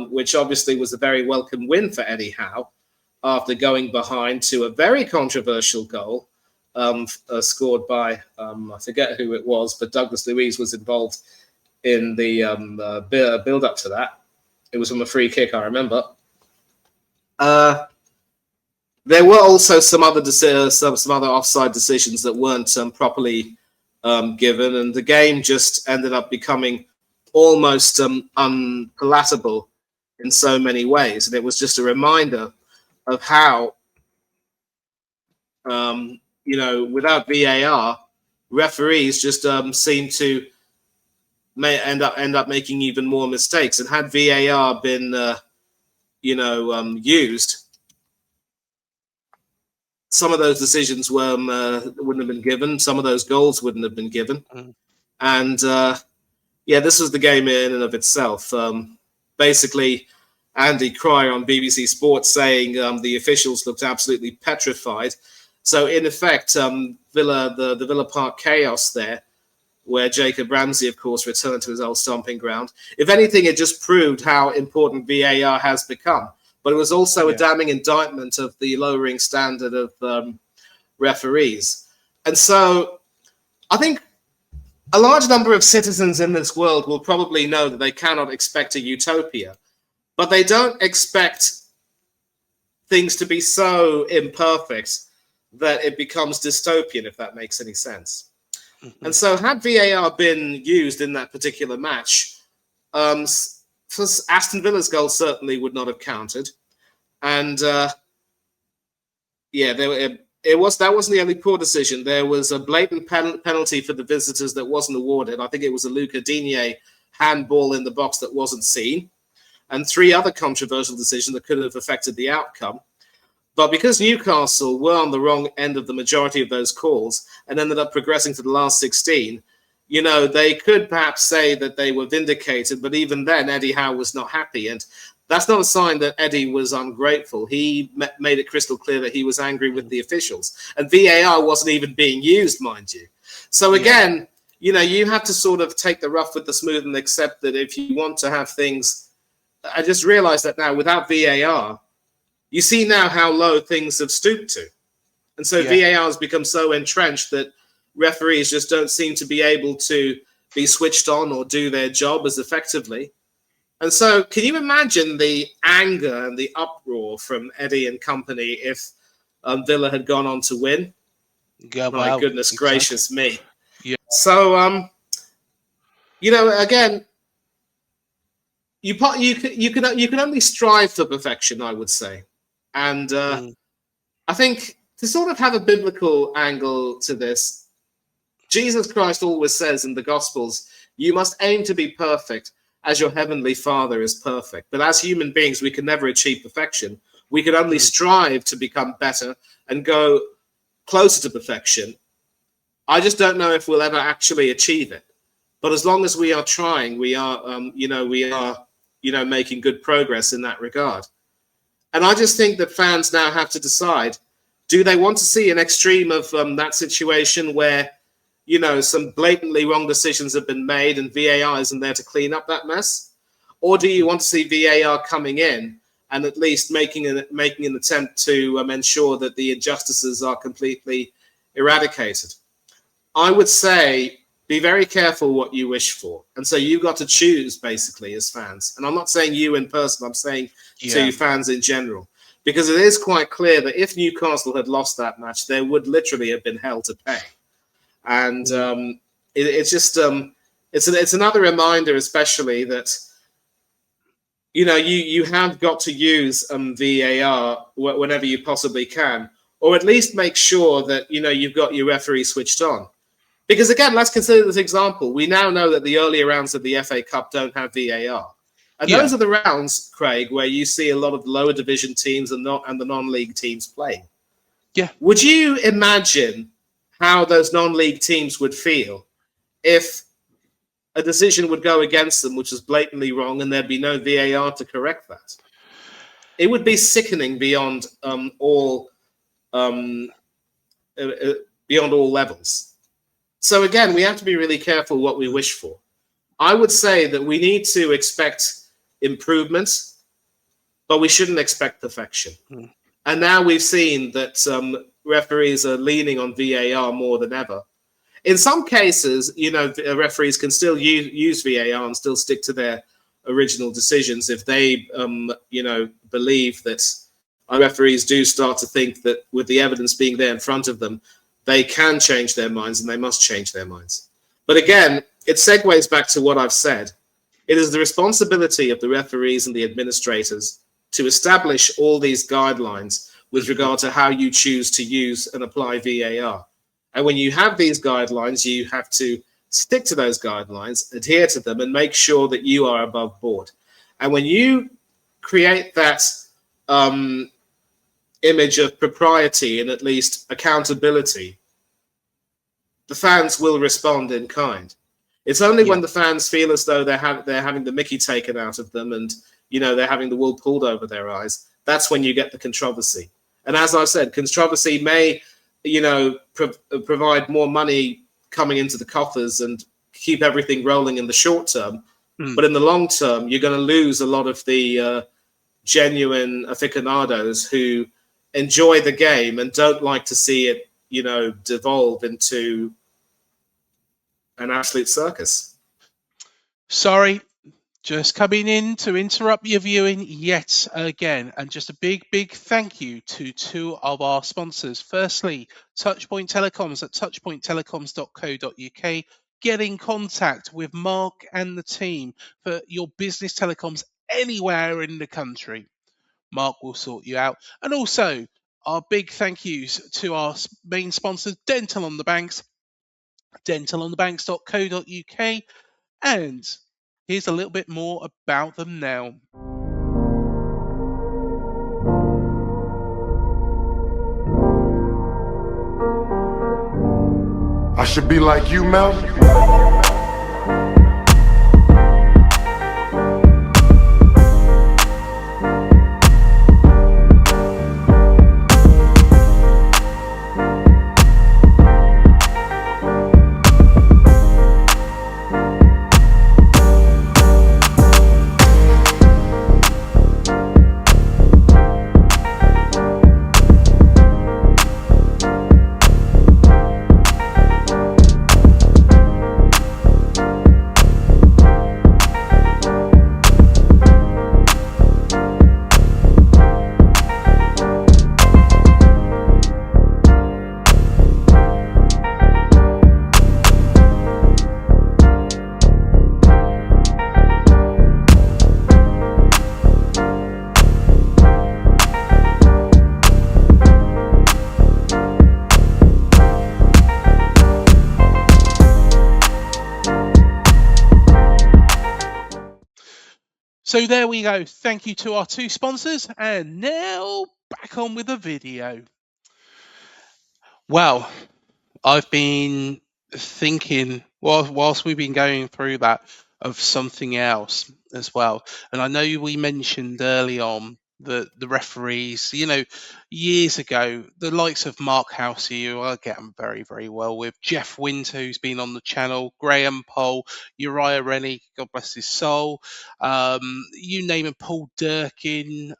which obviously was a very welcome win for Eddie Howe, after going behind to a very controversial goal scored by, I forget who it was, but Douglas Luiz was involved in the build-up to that. It was from a free kick, I remember. There were also some other offside decisions that weren't properly given, and the game just ended up becoming almost unpalatable in so many ways. And it was just a reminder of how, without VAR, referees just seem to end up making even more mistakes. And had VAR been, used, some of those decisions wouldn't have been given. Some of those goals wouldn't have been given. Mm. And, this was the game in and of itself. Basically, Andy Cryer on BBC Sports saying the officials looked absolutely petrified. So, in effect, the Villa Park chaos there, where Jacob Ramsey, of course, returned to his old stomping ground. If anything, it just proved how important VAR has become. But it was also a damning indictment of the lowering standard of referees. And so I think a large number of citizens in this world will probably know that they cannot expect a utopia, but they don't expect things to be so imperfect that it becomes dystopian, if that makes any sense. Mm-hmm. And so had VAR been used in that particular match, for Aston Villa's goal certainly would not have counted. And that wasn't the only poor decision. There was a blatant penalty for the visitors that wasn't awarded. I think it was a Luca Digne handball in the box that wasn't seen, and 3 other controversial decisions that could have affected the outcome. But because Newcastle were on the wrong end of the majority of those calls and ended up progressing to the last 16, they could perhaps say that they were vindicated, but even then, Eddie Howe was not happy. And that's not a sign that Eddie was ungrateful. He made it crystal clear that he was angry with the officials. And VAR wasn't even being used, mind you. So again, you have to sort of take the rough with the smooth and accept that if you want to have things... I just realized that now, without VAR, you see now how low things have stooped to. And so VAR has become so entrenched that referees just don't seem to be able to be switched on or do their job as effectively. And so can you imagine the anger and the uproar from Eddie and company if Villa had gone on to win? Yeah, My well, goodness exactly. gracious me. Yeah. So, again, you can only strive for perfection, I would say. And I think to sort of have a biblical angle to this, Jesus Christ always says in the Gospels, you must aim to be perfect as your heavenly Father is perfect. But as human beings, we can never achieve perfection. We can only strive to become better and go closer to perfection. I just don't know if we'll ever actually achieve it. But as long as we are trying, we are making good progress in that regard. And I just think that fans now have to decide, do they want to see an extreme of that situation where, some blatantly wrong decisions have been made and VAR isn't there to clean up that mess? Or do you want to see VAR coming in and at least making an attempt to ensure that the injustices are completely eradicated? I would say be very careful what you wish for. And so you've got to choose, basically, as fans. And I'm not saying you in person, I'm saying to fans in general. Because it is quite clear that if Newcastle had lost that match, there would literally have been hell to pay. And it's another reminder, especially that, you have got to use VAR whenever you possibly can, or at least make sure that, you've got your referee switched on. Because again, let's consider this example. We now know that the earlier rounds of the FA Cup don't have VAR. And those are the rounds, Craig, where you see a lot of lower division teams and the non-league teams playing. Yeah. Would you imagine how those non-league teams would feel if a decision would go against them, which was blatantly wrong, and there'd be no VAR to correct that? It would be sickening beyond all levels. So again, we have to be really careful what we wish for. I would say that we need to expect improvements, but we shouldn't expect perfection. And now we've seen that referees are leaning on VAR more than ever. In some cases, referees can still use VAR and still stick to their original decisions if they, believe that referees do start to think that with the evidence being there in front of them, they can change their minds and they must change their minds. But again, it segues back to what I've said. It is the responsibility of the referees and the administrators to establish all these guidelines with regard to how you choose to use and apply VAR. And when you have these guidelines, you have to stick to those guidelines, adhere to them, and make sure that you are above board. And when you create that image of propriety and at least accountability, the fans will respond in kind. It's only when the fans feel as though they're having the mickey taken out of them and, they're having the wool pulled over their eyes, that's when you get the controversy. And as I said, controversy may, provide more money coming into the coffers and keep everything rolling in the short term. But in the long term, you're going to lose a lot of the genuine aficionados who enjoy the game and don't like to see it, devolve into an absolute circus. Sorry, just coming in to interrupt your viewing yet again. And just a big, big thank you to two of our sponsors. Firstly, Touchpoint Telecoms at touchpointtelecoms.co.uk. Get in contact with Mark and the team for your business telecoms anywhere in the country. Mark will sort you out. And also, our big thank yous to our main sponsors, Dental on the Banks, dentalonthebanks.co.uk. And here's a little bit more about them now. I should be like you, Mel. So there we go. Thank you to our two sponsors. And now back on with the video. Well, I've been thinking, whilst we've been going through that, of something else as well. And I know we mentioned early on the referees, years ago, the likes of Mark Housey, who I get on very, very well with, Jeff Winter, who's been on the channel, Graham Poll, Uriah Rennie, God bless his soul, you name it, Paul Durkin,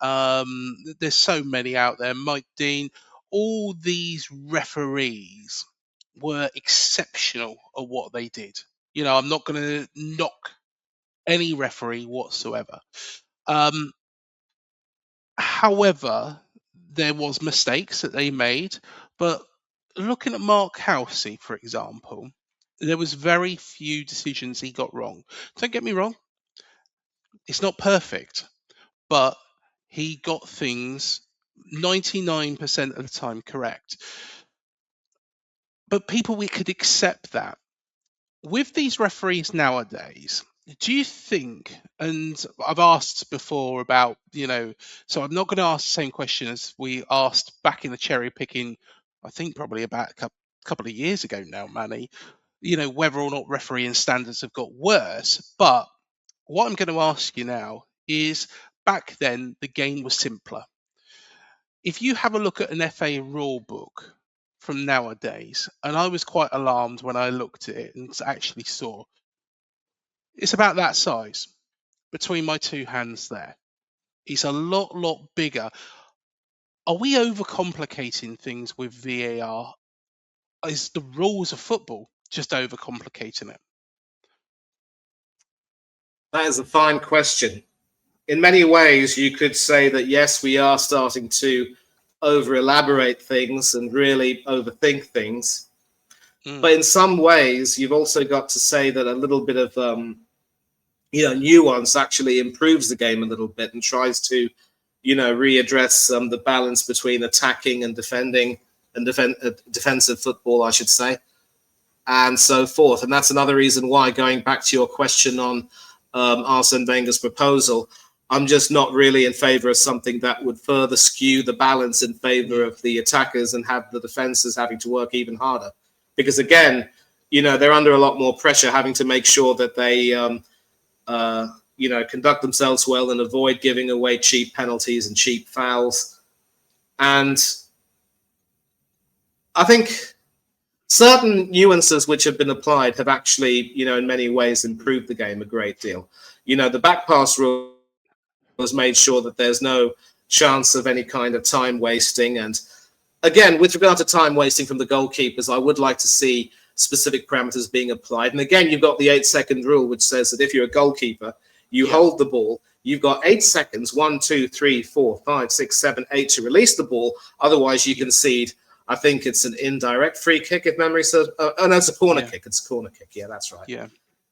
there's so many out there, Mike Dean, all these referees were exceptional at what they did. I'm not going to knock any referee whatsoever. However, there was mistakes that they made, but looking at Mark Housey, for example, there was very few decisions he got wrong. Don't get me wrong, it's not perfect, but he got things 99% of the time correct. But we could accept that. With these referees nowadays, do you think, and I've asked before about, so I'm not going to ask the same question as we asked back in the cherry picking, I think probably about a couple of years ago now, Manny, whether or not refereeing standards have got worse. But what I'm going to ask you now is, back then, the game was simpler. If you have a look at an FA rule book from nowadays, and I was quite alarmed when I looked at it and actually saw it's about that size between my two hands there. It's a lot bigger. Are we overcomplicating things with VAR? Is the rules of football just overcomplicating it? That is a fine question. In many ways, you could say that, yes, we are starting to over-elaborate things and really overthink things. But in some ways, you've also got to say that a little bit of nuance actually improves the game a little bit and tries to, readdress the balance between attacking and defending and defensive football, I should say, and so forth. And that's another reason why, going back to your question on Arsène Wenger's proposal, I'm just not really in favor of something that would further skew the balance in favor of the attackers and have the defenses having to work even harder. Because again, they're under a lot more pressure, having to make sure that they, conduct themselves well and avoid giving away cheap penalties and cheap fouls. And I think certain nuances which have been applied have actually, in many ways improved the game a great deal. The back pass rule has made sure that there's no chance of any kind of time wasting. And again, with regard to time wasting from the goalkeepers, I would like to see specific parameters being applied. And again, you've got the 8-second rule, which says that if you're a goalkeeper, you hold the ball, you've got 8 seconds, 1, 2, 3, 4, 5, 6, 7, 8 to release the ball. Otherwise, you concede. I think it's an indirect free kick, if memory serves. No, it's a corner kick. It's a corner kick. Yeah, that's right. Yeah.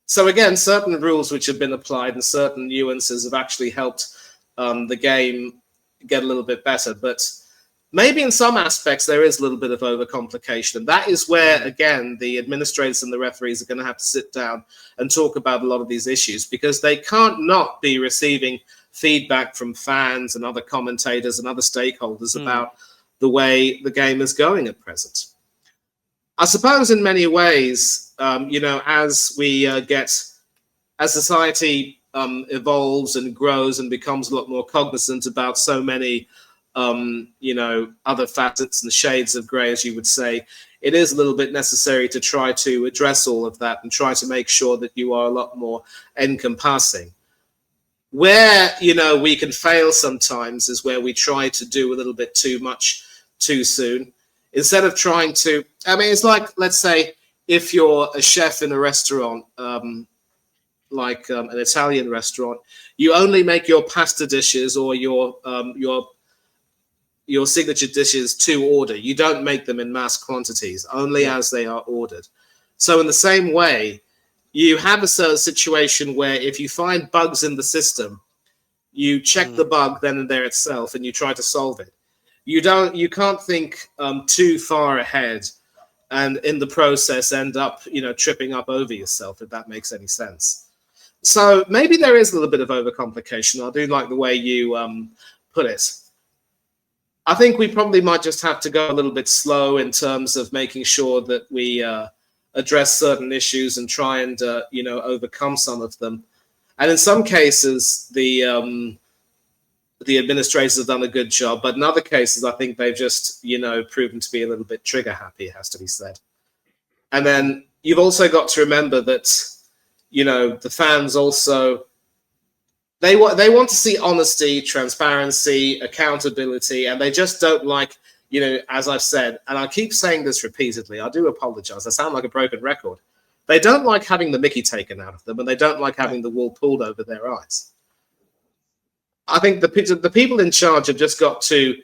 So again, certain rules which have been applied and certain nuances have actually helped the game get a little bit better. But maybe in some aspects there is a little bit of overcomplication. And that is where, again, the administrators and the referees are going to have to sit down and talk about a lot of these issues, because they can't not be receiving feedback from fans and other commentators and other stakeholders about the way the game is going at present. I suppose in many ways, as we as society evolves and grows and becomes a lot more cognizant about so many, other facets and shades of grey, as you would say, it is a little bit necessary to try to address all of that and try to make sure that you are a lot more encompassing. Where, we can fail sometimes is where we try to do a little bit too much too soon. Instead of trying to, it's like, let's say, if you're a chef in a restaurant, like an Italian restaurant, you only make your pasta dishes or your signature dishes to order. You don't make them in mass quantities, only as they are ordered. So in the same way, you have a certain situation where if you find bugs in the system, you check the bug then and there itself and you try to solve it. You can't think too far ahead and in the process end up, tripping up over yourself, if that makes any sense. So maybe there is a little bit of overcomplication. I do like the way you put it. I think we probably might just have to go a little bit slow in terms of making sure that we address certain issues and try and overcome some of them. And in some cases, the administrators have done a good job, but in other cases, I think they've just proven to be a little bit trigger happy. It has to be said. And then you've also got to remember that the fans also. They want to see honesty, transparency, accountability, and they just don't like, as I've said, and I keep saying this repeatedly, I do apologize, I sound like a broken record. They don't like having the mickey taken out of them, and they don't like having the wool pulled over their eyes. I think the people in charge have just got to,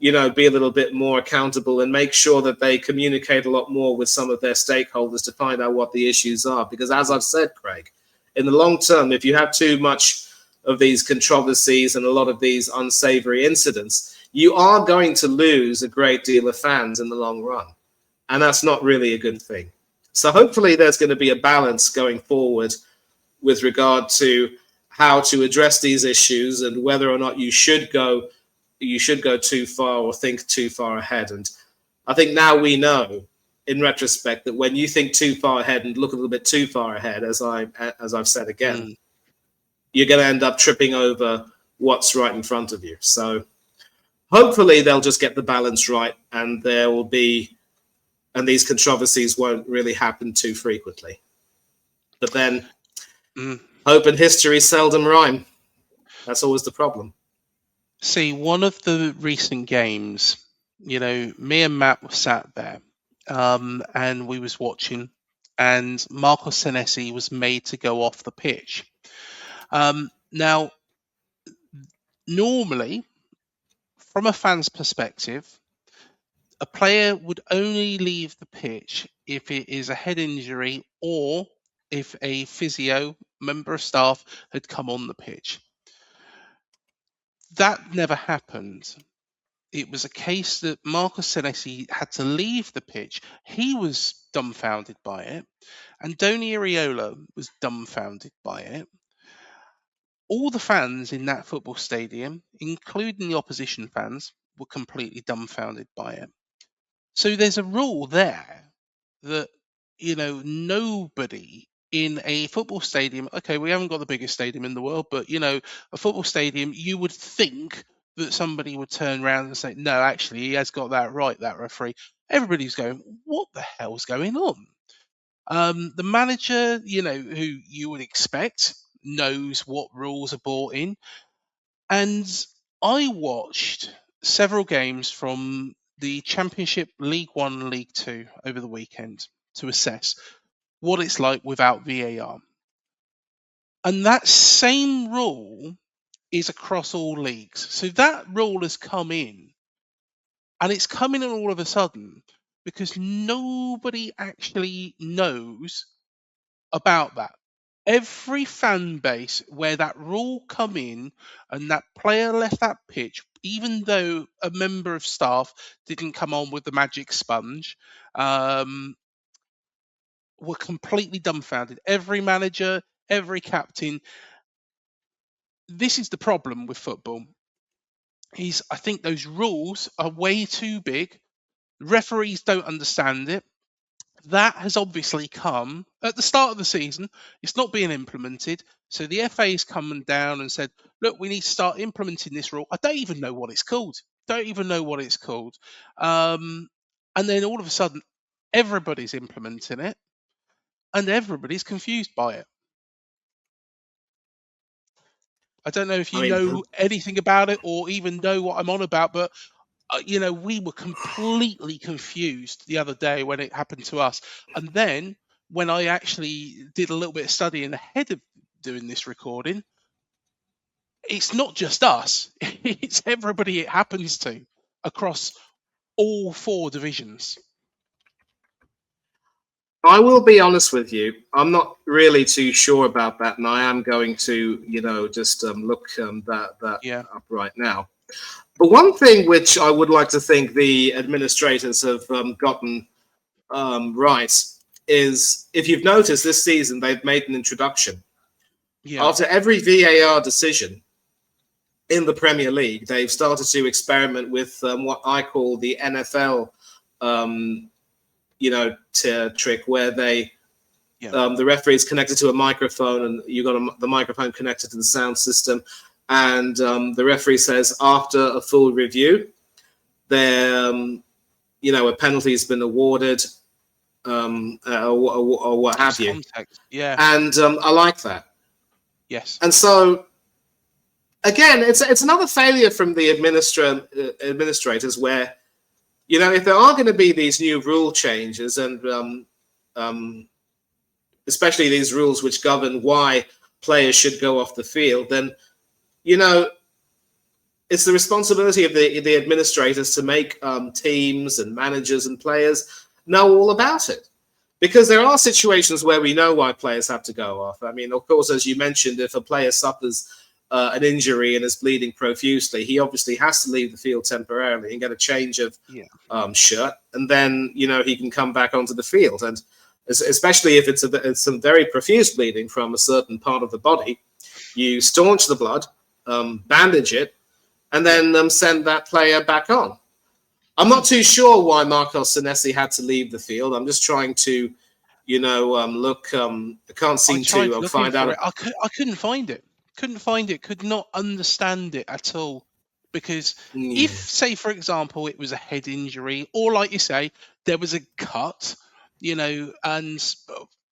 be a little bit more accountable and make sure that they communicate a lot more with some of their stakeholders to find out what the issues are. Because as I've said, Craig, in the long term, if you have too much of these controversies and a lot of these unsavory incidents, you are going to lose a great deal of fans in the long run. And that's not really a good thing. So hopefully there's going to be a balance going forward with regard to how to address these issues and whether or not you should go too far or think too far ahead. And I think now we know in retrospect that when you think too far ahead and look a little bit too far ahead, as I've said again, you're going to end up tripping over what's right in front of you. So hopefully they'll just get the balance right, and these controversies won't really happen too frequently. But then hope and history seldom rhyme. That's always the problem. See, one of the recent games, me and Matt were sat there, and we was watching, and Marco Senesi was made to go off the pitch. Now, normally, from a fan's perspective, a player would only leave the pitch if it is a head injury or if a physio member of staff had come on the pitch. That never happened. It was a case that Marco Senesi had to leave the pitch. He was dumbfounded by it, and Doni Iriola was dumbfounded by it. All the fans in that football stadium, including the opposition fans, were completely dumbfounded by it. So there's a rule there that, nobody in a football stadium, okay, we haven't got the biggest stadium in the world, but, a football stadium, you would think that somebody would turn around and say, no, actually, he has got that right, that referee. Everybody's going, what the hell's going on? The manager, who you would expect, knows what rules are brought in. And I watched several games from the Championship, League One, and League Two over the weekend to assess what it's like without VAR. And that same rule is across all leagues. So that rule has come in, and it's coming in all of a sudden because nobody actually knows about that. Every fan base where that rule come in and that player left that pitch, even though a member of staff didn't come on with the magic sponge, were completely dumbfounded. Every manager, every captain. This is the problem with football. I think those rules are way too big. Referees don't understand it. That has obviously come at the start of the season. It's not being implemented. So the FA's come down and said, look, we need to start implementing this rule. I don't even know what it's called. And then all of a sudden, everybody's implementing it and everybody's confused by it. I don't know if you know anything about it or even know what I'm on about, but we were completely confused the other day when it happened to us. And then when I actually did a little bit of studying ahead of doing this recording, it's not just us, it's everybody it happens to across all four divisions. I will be honest with you. I'm not really too sure about that, and I am going to, just look that up right now. But one thing which I would like to think the administrators have gotten right is, if you've noticed this season, they've made an introduction. After every VAR decision in the Premier League, they've started to experiment with what I call the NFL, trick, where they the referee is connected to a microphone, and you got the microphone connected to the sound system, and the referee says after a full review, there, a penalty has been awarded, or what have you. Context. Yeah, and I like that. Yes, and so. Again, it's another failure from the administrators where, if there are going to be these new rule changes and especially these rules which govern why players should go off the field, then, it's the responsibility of the administrators to make teams and managers and players know all about it. Because there are situations where we know why players have to go off. I mean, of course, as you mentioned, if a player suffers an injury and is bleeding profusely, he obviously has to leave the field temporarily and get a change of shirt, and then he can come back onto the field. And especially if it's some very profuse bleeding from a certain part of the body, you staunch the blood, bandage it, and then send that player back on. I'm not too sure why Marcos Senesi had to leave the field. I'm just trying to, look. I can't seem to find out. I couldn't find it. Could not understand it at all. Because if, say, for example, it was a head injury, or like you say, there was a cut, and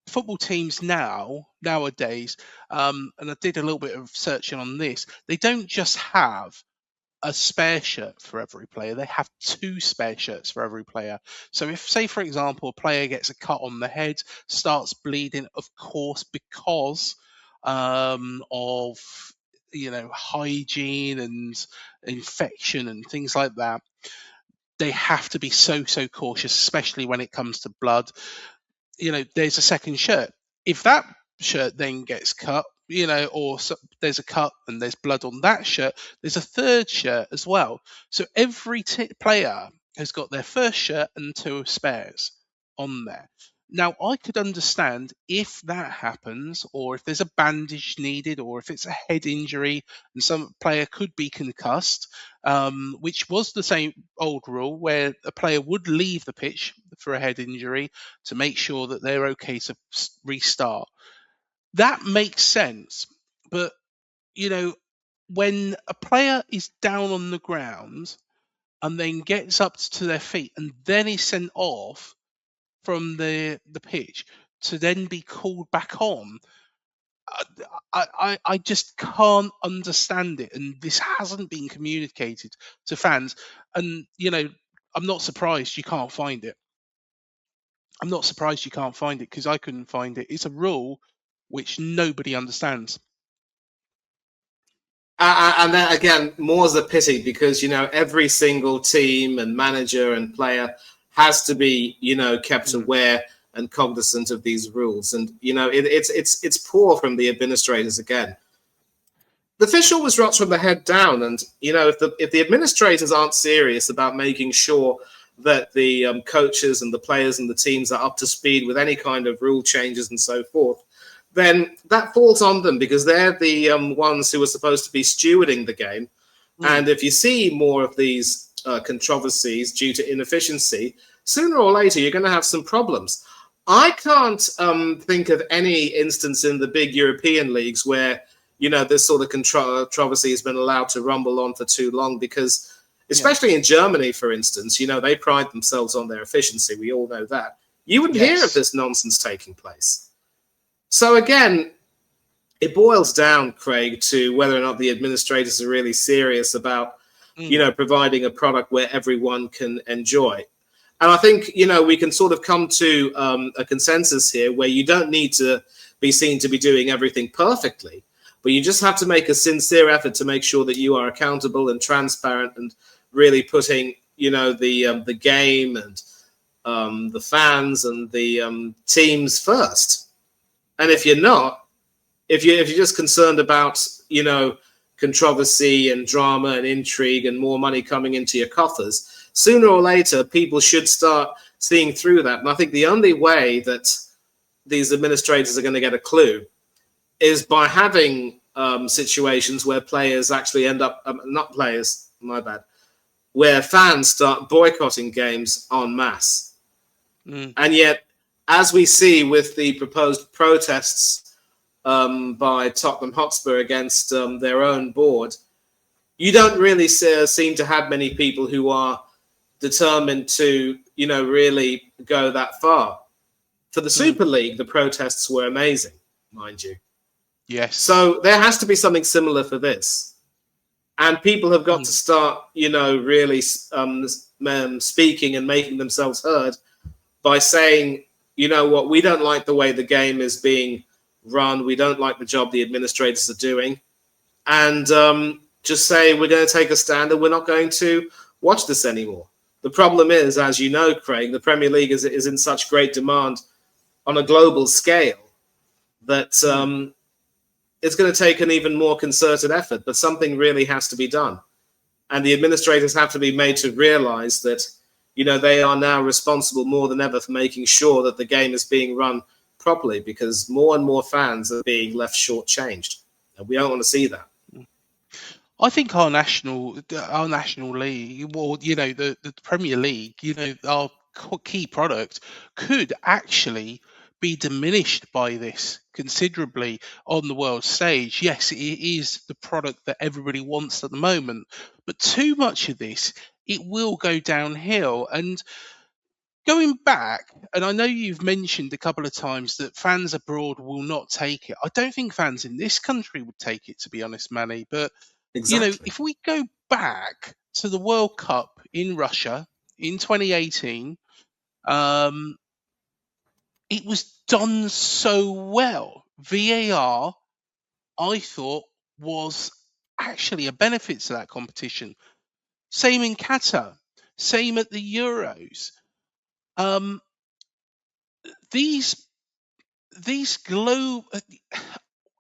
football teams nowadays, and I did a little bit of searching on this, they don't just have a spare shirt for every player. They have 2 spare shirts for every player. So if, say, for example, a player gets a cut on the head, starts bleeding, of course, because of hygiene and infection and things like that, they have to be so cautious, especially when it comes to blood. There's a second shirt. If that shirt then gets cut, or there's a cut and there's blood on that shirt, there's a third shirt as well. So every player has got their first shirt and 2 spares on there. Now, I could understand if that happens, or if there's a bandage needed, or if it's a head injury and some player could be concussed, which was the same old rule where a player would leave the pitch for a head injury to make sure that they're okay to restart. That makes sense. But, when a player is down on the ground and then gets up to their feet and then is sent off from the pitch to then be called back on, I just can't understand it. And this hasn't been communicated to fans. And, I'm not surprised you can't find it. Because I couldn't find it. It's a rule which nobody understands. And then again, more's a pity because, every single team and manager and player has to be, kept aware and cognizant of these rules. And, it's poor from the administrators again. The fish always rots from the head down. And, if the administrators aren't serious about making sure that the coaches and the players and the teams are up to speed with any kind of rule changes and so forth, then that falls on them because they're the ones who are supposed to be stewarding the game. And if you see more of these controversies due to inefficiency, sooner or later you're going to have some problems. I can't think of any instance in the big European leagues where, this sort of controversy has been allowed to rumble on for too long because, especially in Germany, for instance, they pride themselves on their efficiency. We all know that. You wouldn't hear of this nonsense taking place. So again, it boils down, Craig, to whether or not the administrators are really serious about, providing a product where everyone can enjoy. And I think, we can sort of come to a consensus here where you don't need to be seen to be doing everything perfectly, but you just have to make a sincere effort to make sure that you are accountable and transparent and really putting, the game and the fans and the teams first. And if you're not, if you're just concerned about, controversy and drama and intrigue and more money coming into your coffers, sooner or later, people should start seeing through that. And I think the only way that these administrators are going to get a clue is by having situations where players actually end up, not players, my bad, where fans start boycotting games en masse. And yet, as we see with the proposed protests by Tottenham Hotspur against their own board, you don't really seem to have many people who are determined to, really go that far. For the Super League, the protests were amazing, mind you. Yes. So there has to be something similar for this. And people have got to start, really speaking and making themselves heard by saying, you know what, we don't like the way the game is being run. We don't like the job the administrators are doing. And just say we're going to take a stand and we're not going to watch this anymore. The problem is, as you know, Craig, the Premier League is in such great demand on a global scale that it's going to take an even more concerted effort, but something really has to be done. And the administrators have to be made to realize that, they are now responsible more than ever for making sure that the game is being run properly, because more and more fans are being left shortchanged. And we don't want to see that. I think our national league, or the Premier League, our key product could actually be diminished by this considerably on the world stage. Yes, it is the product that everybody wants at the moment, but too much of this, it will go downhill. And going back, and I know you've mentioned a couple of times that fans abroad will not take it. I don't think fans in this country would take it, to be honest, Manny. But Exactly. if we go back to the World Cup in Russia in 2018, it was done so well. VAR, I thought, was actually a benefit to that competition. Same in Qatar, same at the Euros. These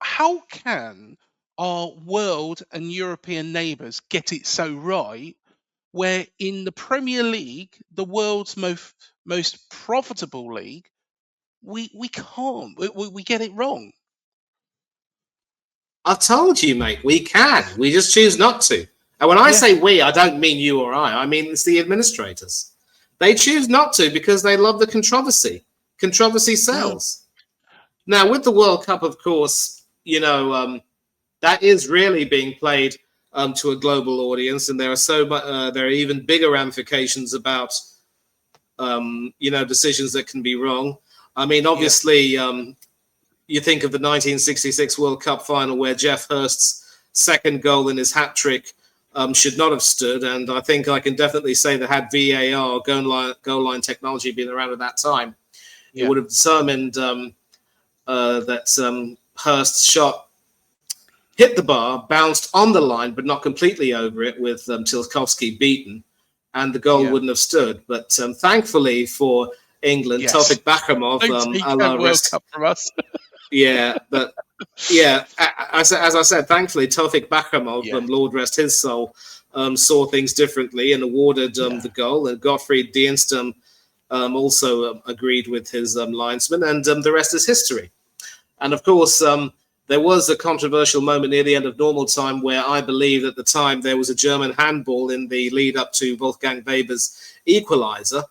how can our world and European neighbours get it so right, where in the Premier League, the world's most profitable league, we can't, we get it wrong? I told you, mate, we can. We just choose not to. And when I say we, I don't mean you or I. I mean, it's the administrators. They choose not to because they love the controversy. Controversy sells. Now, with the World Cup, of course, that is really being played to a global audience, and there are even bigger ramifications about decisions that can be wrong. I mean, obviously, you think of the 1966 World Cup final where Jeff Hurst's second goal in his hat trick should not have stood, and I think I can definitely say that had VAR, goal line technology, been around at that time, it would have determined that Hurst's shot hit the bar, bounced on the line, but not completely over it, with Tilkovsky beaten, and the goal wouldn't have stood. But thankfully for England, Tofik Bakramov, Don't World Cup from us. As I said, thankfully Tofik Bakramov, Lord rest his soul, saw things differently and awarded the goal, and Gottfried Dienstern also agreed with his linesman, and the rest is history. And of course, there was a controversial moment near the end of normal time where I believe at the time there was a German handball in the lead up to Wolfgang Weber's equaliser.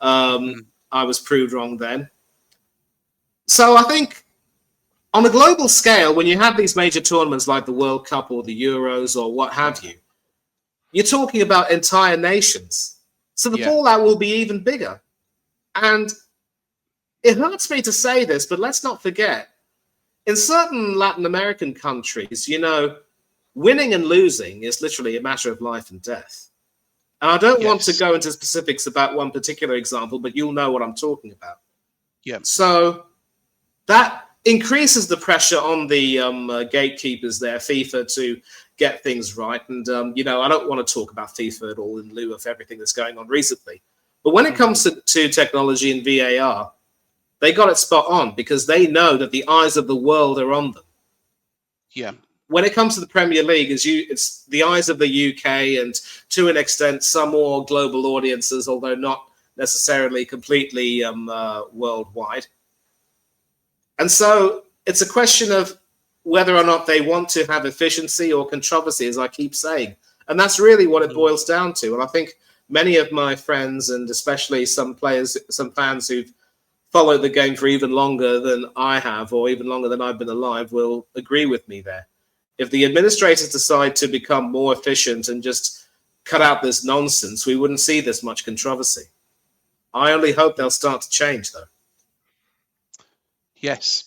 I was proved wrong then. So I think on a global scale, when you have these major tournaments like the World Cup or the Euros or what have you, you're talking about entire nations. So the fallout will be even bigger. And it hurts me to say this, but let's not forget, in certain Latin American countries, winning and losing is literally a matter of life and death. And I don't want to go into specifics about one particular example, but you'll know what I'm talking about. Yeah. So that increases the pressure on the gatekeepers there, FIFA, to get things right. And, I don't want to talk about FIFA at all in lieu of everything that's going on recently. But when it comes to technology and VAR, they got it spot on because they know that the eyes of the world are on them. Yeah. When it comes to the Premier League, it's the eyes of the UK and, to an extent, some more global audiences, although not necessarily completely worldwide. And so it's a question of whether or not they want to have efficiency or controversy, as I keep saying. And that's really what it boils down to. And I think many of my friends, and especially some players, some fans who've followed the game for even longer than I have, or even longer than I've been alive, will agree with me there. If the administrators decide to become more efficient and just cut out this nonsense, we wouldn't see this much controversy. I only hope they'll start to change, though. Yes.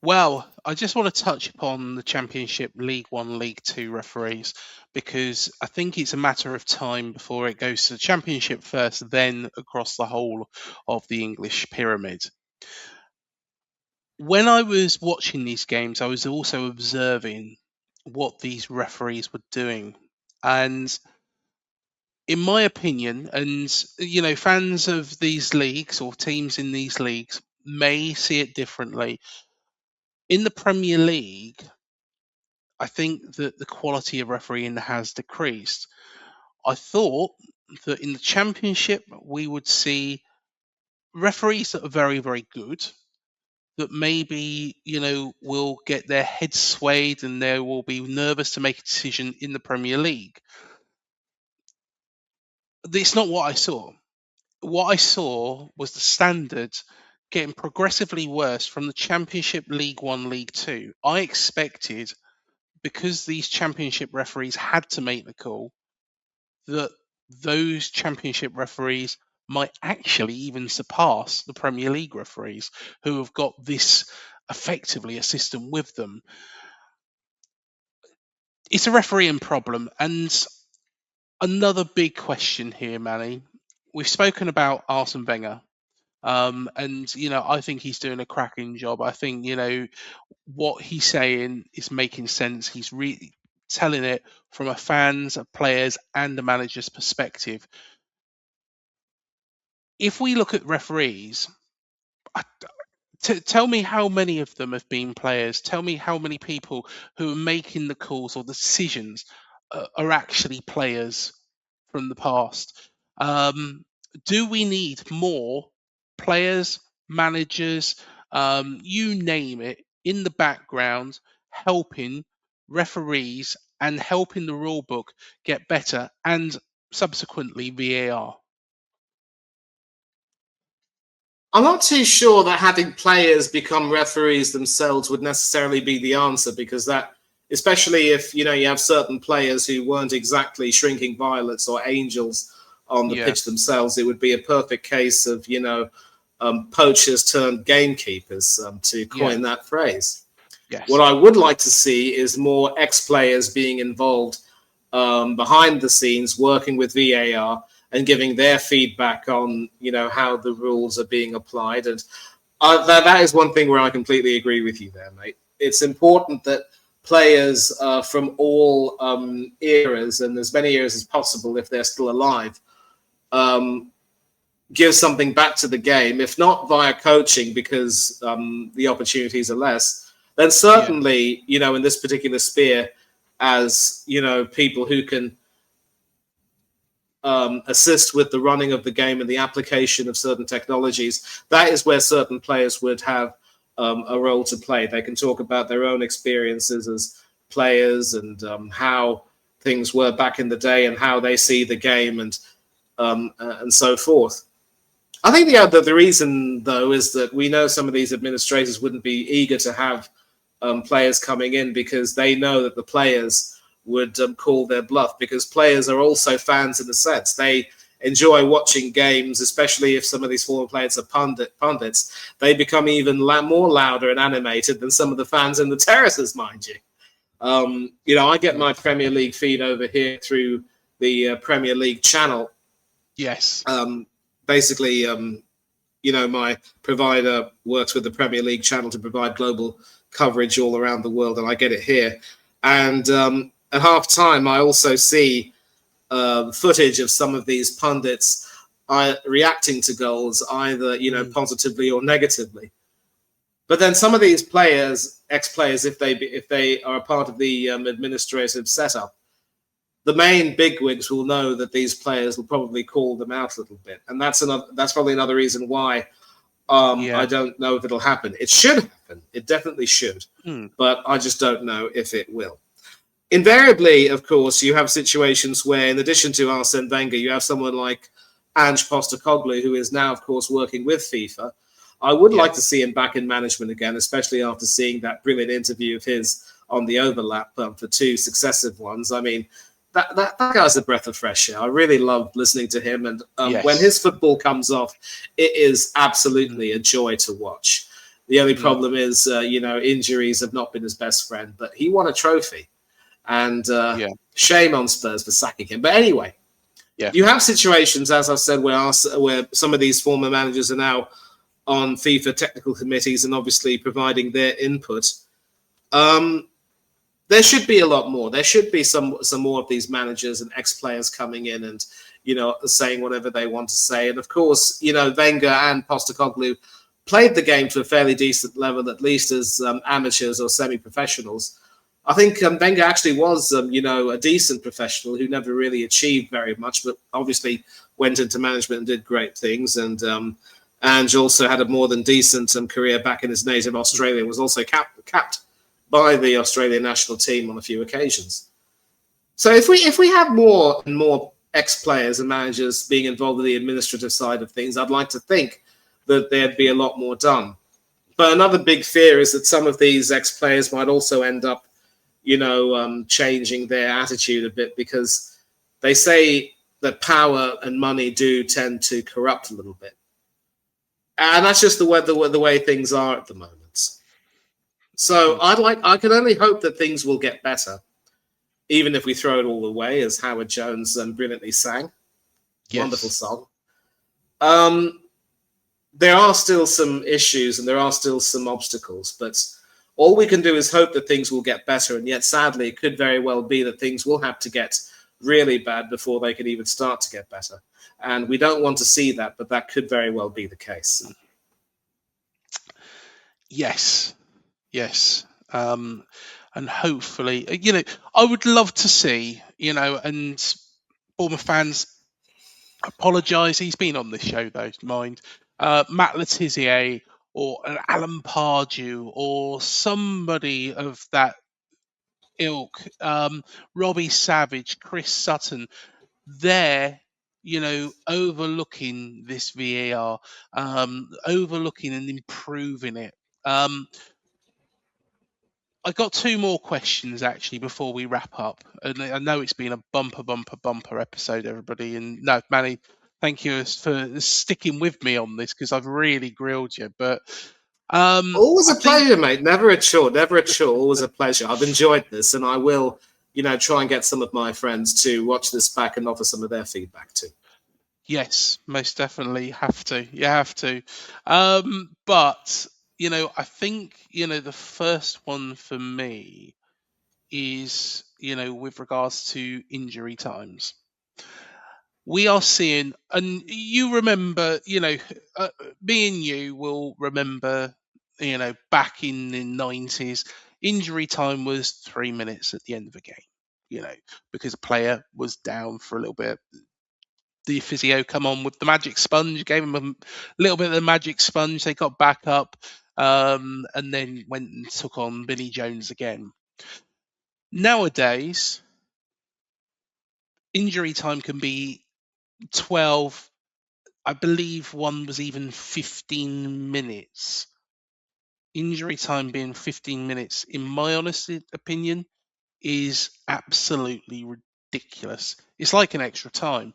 Well, I just want to touch upon the Championship, League One, League Two referees, because I think it's a matter of time before it goes to the Championship first, then across the whole of the English pyramid. When I was watching these games, I was also observing what these referees were doing. And in my opinion, and fans of these leagues or teams in these leagues may see it differently. In the Premier League, I think that the quality of refereeing has decreased. I thought that in the Championship, we would see referees that are very, very good, that maybe, will get their heads swayed and they will be nervous to make a decision in the Premier League. It's not what I saw. What I saw was the standard getting progressively worse from the Championship, League One, League Two. I expected, because these Championship referees had to make the call, that those Championship referees might actually even surpass the Premier League referees, who have got this effectively a system with them. It's a refereeing problem. And another big question here, Manny. We've spoken about Arsène Wenger. And I think he's doing a cracking job. I think what he's saying is making sense. He's really telling it from a fans, a players, and a manager's perspective. If we look at referees, tell me how many of them have been players. Tell me how many people who are making the calls or the decisions are actually players from the past. Do we need more players, managers, you name it, in the background helping referees and helping the rule book get better, and subsequently VAR? I'm not too sure that having players become referees themselves would necessarily be the answer, because that, especially if you have certain players who weren't exactly shrinking violets or angels on the pitch themselves, it would be a perfect case of poachers turned gamekeepers, to coin that phrase. Yes. What I would like to see is more ex-players being involved behind the scenes, working with VAR and giving their feedback on how the rules are being applied. And that is one thing where I completely agree with you there, mate. It's important that players from all eras, and as many eras as possible if they're still alive, give something back to the game, if not via coaching because the opportunities are less, then certainly, in this particular sphere, as, people who can assist with the running of the game and the application of certain technologies, that is where certain players would have a role to play. They can talk about their own experiences as players and how things were back in the day and how they see the game and so forth. I think the reason, though, is that we know some of these administrators wouldn't be eager to have players coming in, because they know that the players would call their bluff, because players are also fans in a sense. They enjoy watching games, especially if some of these former players are pundits. They become even more louder and animated than some of the fans in the terraces, mind you. I get my Premier League feed over here through the Premier League channel. Yes. Basically, my provider works with the Premier League channel to provide global coverage all around the world, and I get it here. And at half time, I also see footage of some of these pundits reacting to goals, either positively or negatively. But then some of these players, ex-players, if they are a part of the administrative setup, the main bigwigs will know that these players will probably call them out a little bit, and that's probably another reason why I don't know if it'll happen. It should happen. It definitely should. But I just don't know if it will. Invariably, of course, you have situations where, in addition to Arsène Wenger, you have someone like Ange Postecoglou, who is now, of course, working with FIFA. I would like to see him back in management again, especially after seeing that brilliant interview of his on the overlap for 2 successive ones. I mean, that guy's a breath of fresh air. I really love listening to him. And when his football comes off, it is absolutely a joy to watch. The only problem is, injuries have not been his best friend, but he won a trophy. And shame on Spurs for sacking him. But anyway, you have situations, as I've said, where some of these former managers are now on FIFA technical committees and obviously providing their input. There should be a lot more. There should be some more of these managers and ex-players coming in and, saying whatever they want to say. And of course, Wenger and Postecoglou played the game to a fairly decent level, at least as amateurs or semi-professionals. I think Wenger actually was, a decent professional who never really achieved very much, but obviously went into management and did great things. And Ange also had a more than decent career back in his native Australia, was also capped by the Australian national team on a few occasions. So if we have more and more ex-players and managers being involved in the administrative side of things, I'd like to think that there'd be a lot more done. But another big fear is that some of these ex-players might also end up, changing their attitude a bit, because they say that power and money do tend to corrupt a little bit. And that's just the way things are at the moment. So I can only hope that things will get better, even if we throw it all away, as Howard Jones brilliantly sang. Wonderful song. There are still some issues and there are still some obstacles, but all we can do is hope that things will get better. And yet, sadly, it could very well be that things will have to get really bad before they can even start to get better. And we don't want to see that, but that could very well be the case. Yes. And hopefully, I would love to see, and Bournemouth fans apologise. He's been on this show, though, mind. Matt Letizia or an Alan Pardew or somebody of that ilk, Robbie Savage, Chris Sutton, they're overlooking this VAR, overlooking and improving it. I got 2 more questions actually before we wrap up, and I know it's been a bumper episode, everybody. And no, Manny, thank you for sticking with me on this, because I've really grilled you. But always a pleasure, mate. Never a chore. Always a pleasure. I've enjoyed this, and I will, try and get some of my friends to watch this back and offer some of their feedback too. Yes, most definitely. You have to. But I think the first one for me is with regards to injury times. We are seeing, and you remember, me and you will remember, back in the 90s, injury time was 3 minutes at the end of a game, because a player was down for a little bit. The physio come on with the magic sponge, gave him a little bit of the magic sponge. They got back up, and then went and took on Billy Jones again. Nowadays, injury time can be 12. I believe one was even 15 minutes. Injury time being 15 minutes, in my honest opinion, is absolutely ridiculous. It's like an extra time.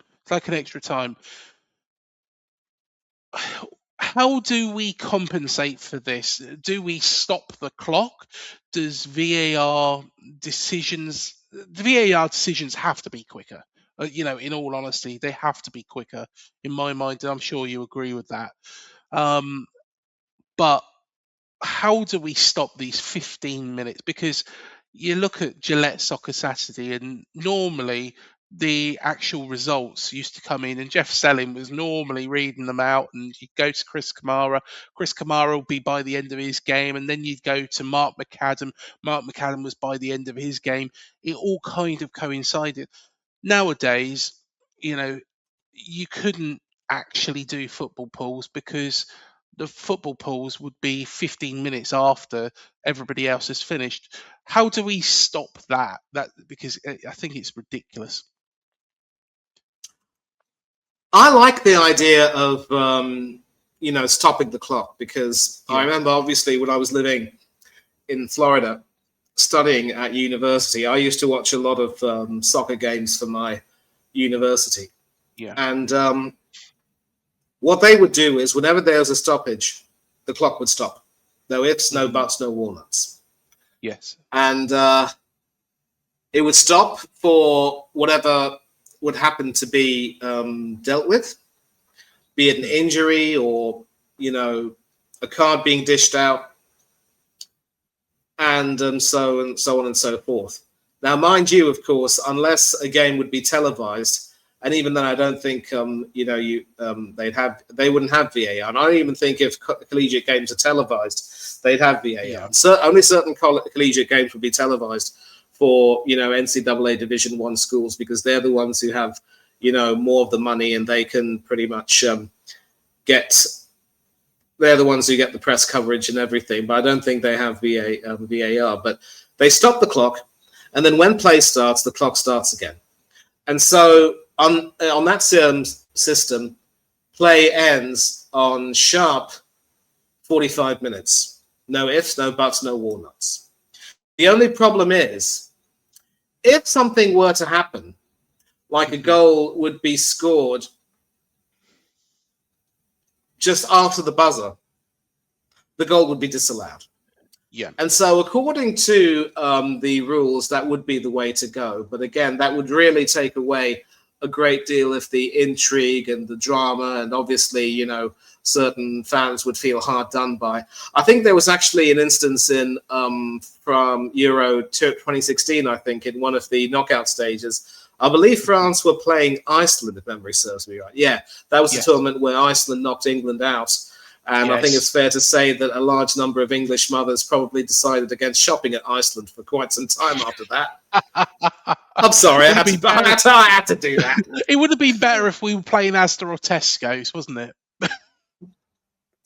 How do we compensate for this? Do we stop the clock? Does VAR decisions have to be quicker? In all honesty, they have to be quicker in my mind, and I'm sure you agree with that. But how do we stop these 15 minutes? Because you look at Gillette Soccer Saturday, and normally the actual results used to come in, and Jeff Selling was normally reading them out, and you'd go to Chris Kamara. Chris Kamara will be by the end of his game, and then you'd go to Mark McAdam. Mark McAdam was by the end of his game. It all kind of coincided. Nowadays, you couldn't actually do football pools, because the football pause would be 15 minutes after everybody else has finished. How do we stop that? Because I think it's ridiculous. I like the idea of stopping the clock, because I remember, obviously, when I was living in Florida studying at university, I used to watch a lot of soccer games for my university. Yeah. And what they would do is, whenever there was a stoppage, the clock would stop. No ifs, no buts, no walnuts. Yes. And it would stop for whatever would happen to be dealt with, be it an injury or, a card being dished out, and so on and so forth. Now, mind you, of course, unless a game would be televised, and even then, I don't think they wouldn't have VAR. And I don't even think if collegiate games are televised, they'd have VAR. Yeah. Only certain collegiate games would be televised for NCAA Division I schools, because they're the ones who have more of the money, and they can pretty much they're the ones who get the press coverage and everything. But I don't think they have VAR. But they stop the clock, and then when play starts, the clock starts again. And so on that system, play ends on sharp 45 minutes. No ifs, no buts, no walnuts. The only problem is, if something were to happen, like a goal would be scored just after the buzzer, the goal would be disallowed. Yeah. And so according to the rules, that would be the way to go. But again, that would really take away a great deal of the intrigue and the drama. And obviously, certain fans would feel hard done by. I think there was actually an instance in from Euro 2016, I think, in one of the knockout stages. I believe France were playing Iceland, if memory serves me right. Yeah, that was the tournament where Iceland knocked England out. And I think it's fair to say that a large number of English mothers probably decided against shopping at Iceland for quite some time after that. I'm sorry, I had to do that. It would have been better if we were playing Asda or Tesco's, wasn't it?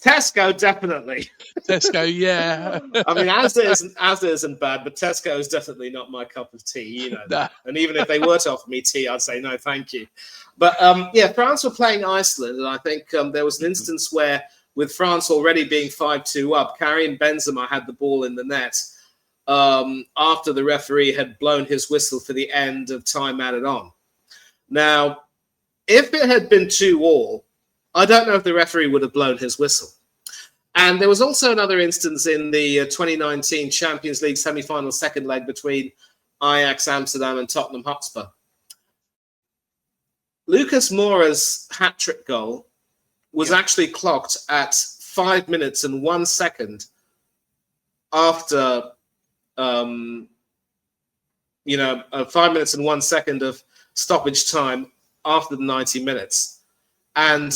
Tesco, definitely. Tesco, yeah. I mean, Asda isn't bad, but Tesco is definitely not my cup of tea, Nah. And even if they were to offer me tea, I'd say no, thank you. But France were playing Iceland, and I think there was an instance where, with France already being 5-2 up, Karim Benzema had the ball in the net after the referee had blown his whistle for the end of time added on. Now, if it had been 2-2, I don't know if the referee would have blown his whistle. And there was also another instance in the 2019 Champions League semi-final second leg between Ajax Amsterdam and Tottenham Hotspur. Lucas Moura's hat-trick goal was actually clocked at 5 minutes and 1 second after, 5 minutes and 1 second of stoppage time after the 90 minutes. And,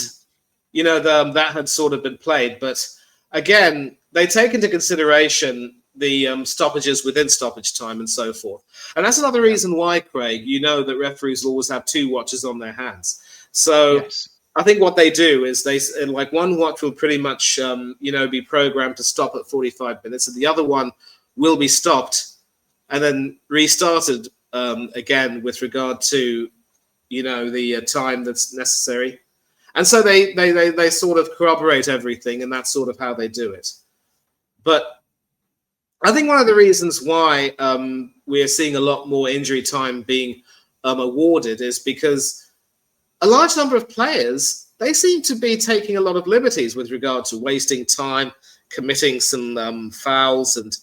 that had sort of been played. But again, they take into consideration the stoppages within stoppage time and so forth. And that's another reason why, Craig, that referees always have two watches on their hands. So I think what they do is one watch will pretty much, be programmed to stop at 45 minutes, and the other one will be stopped and then restarted again with regard to, the time that's necessary. And so they sort of corroborate everything, and that's sort of how they do it. But I think one of the reasons why we are seeing a lot more injury time being awarded is because a large number of players, they seem to be taking a lot of liberties with regard to wasting time, committing some fouls and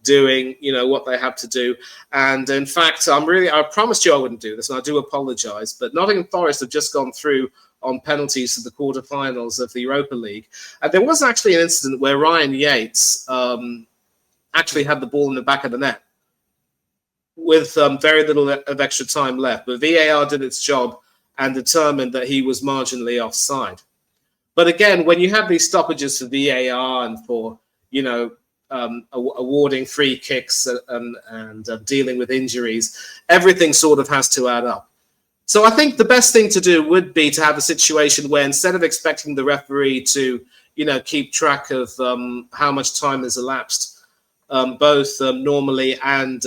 doing, what they have to do. And in fact, I promised you I wouldn't do this, and I do apologize, but Nottingham Forest have just gone through on penalties to the quarterfinals of the Europa League. And there was actually an incident where Ryan Yates actually had the ball in the back of the net with very little of extra time left. But VAR did its job and determined that he was marginally offside. But again, when you have these stoppages for VAR and for, awarding free kicks and dealing with injuries, everything sort of has to add up. So I think the best thing to do would be to have a situation where, instead of expecting the referee to, keep track of how much time has elapsed, both normally and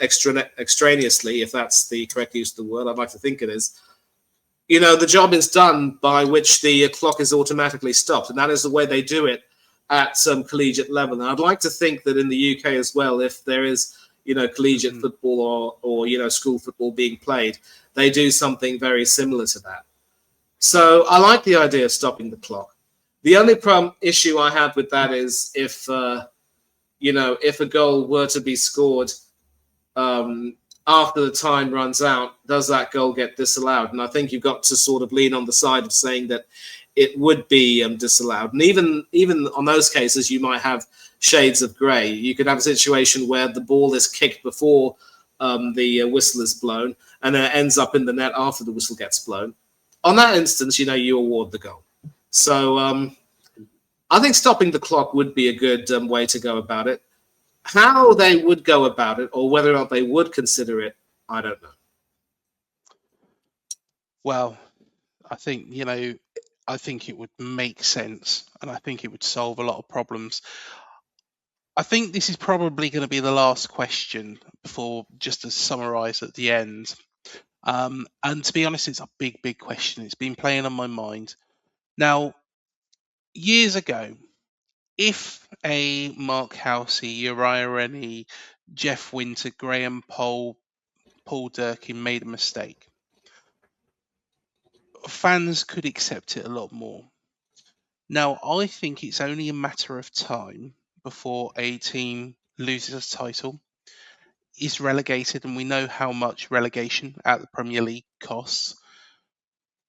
extraneously, if that's the correct use of the word. I'd like to think it is. The job is done by which the clock is automatically stopped, and that is the way they do it at some collegiate level. And I'd like to think that in the UK as well, if there is, collegiate football or school football being played, they do something very similar to that. So I like the idea of stopping the clock. The only issue I have with that is if a goal were to be scored after the time runs out, does that goal get disallowed? And I think you've got to sort of lean on the side of saying that it would be disallowed. And even on those cases, you might have shades of grey. You could have a situation where the ball is kicked before the whistle is blown, and then it ends up in the net after the whistle gets blown. On that instance, you award the goal. So I think stopping the clock would be a good way to go about it. How they would go about it, or whether or not they would consider it, I don't know. Well, I think, I think it would make sense, and I think it would solve a lot of problems. I think this is probably going to be the last question before, just to summarise at the end. And to be honest, it's a big, big question. It's been playing on my mind. Now, years ago, if a Mark Housey, Uriah Rennie, Jeff Winter, Graham Poll, Paul Durkin made a mistake, fans could accept it a lot more. Now, I think it's only a matter of time before a team loses a title, is relegated, and we know how much relegation at the Premier League costs,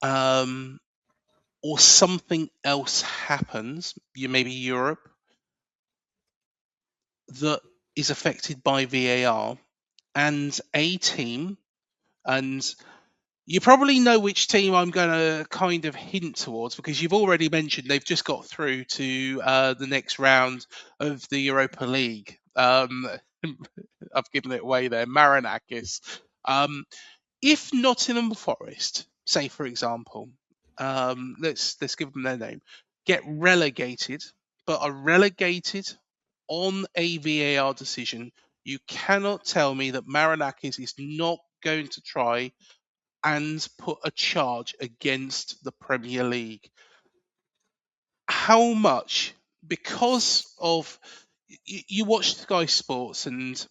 or something else happens, maybe Europe, that is affected by VAR, and a team, and you probably know which team I'm going to kind of hint towards, because you've already mentioned they've just got through to the next round of the Europa League. I've given it away there, Marinakis. If Nottingham Forest, say for example, let's give them their name, get relegated, but are relegated on a VAR decision, you cannot tell me that Marinakis is not going to try and put a charge against the Premier League. How much? Because of you watch Sky Sports, and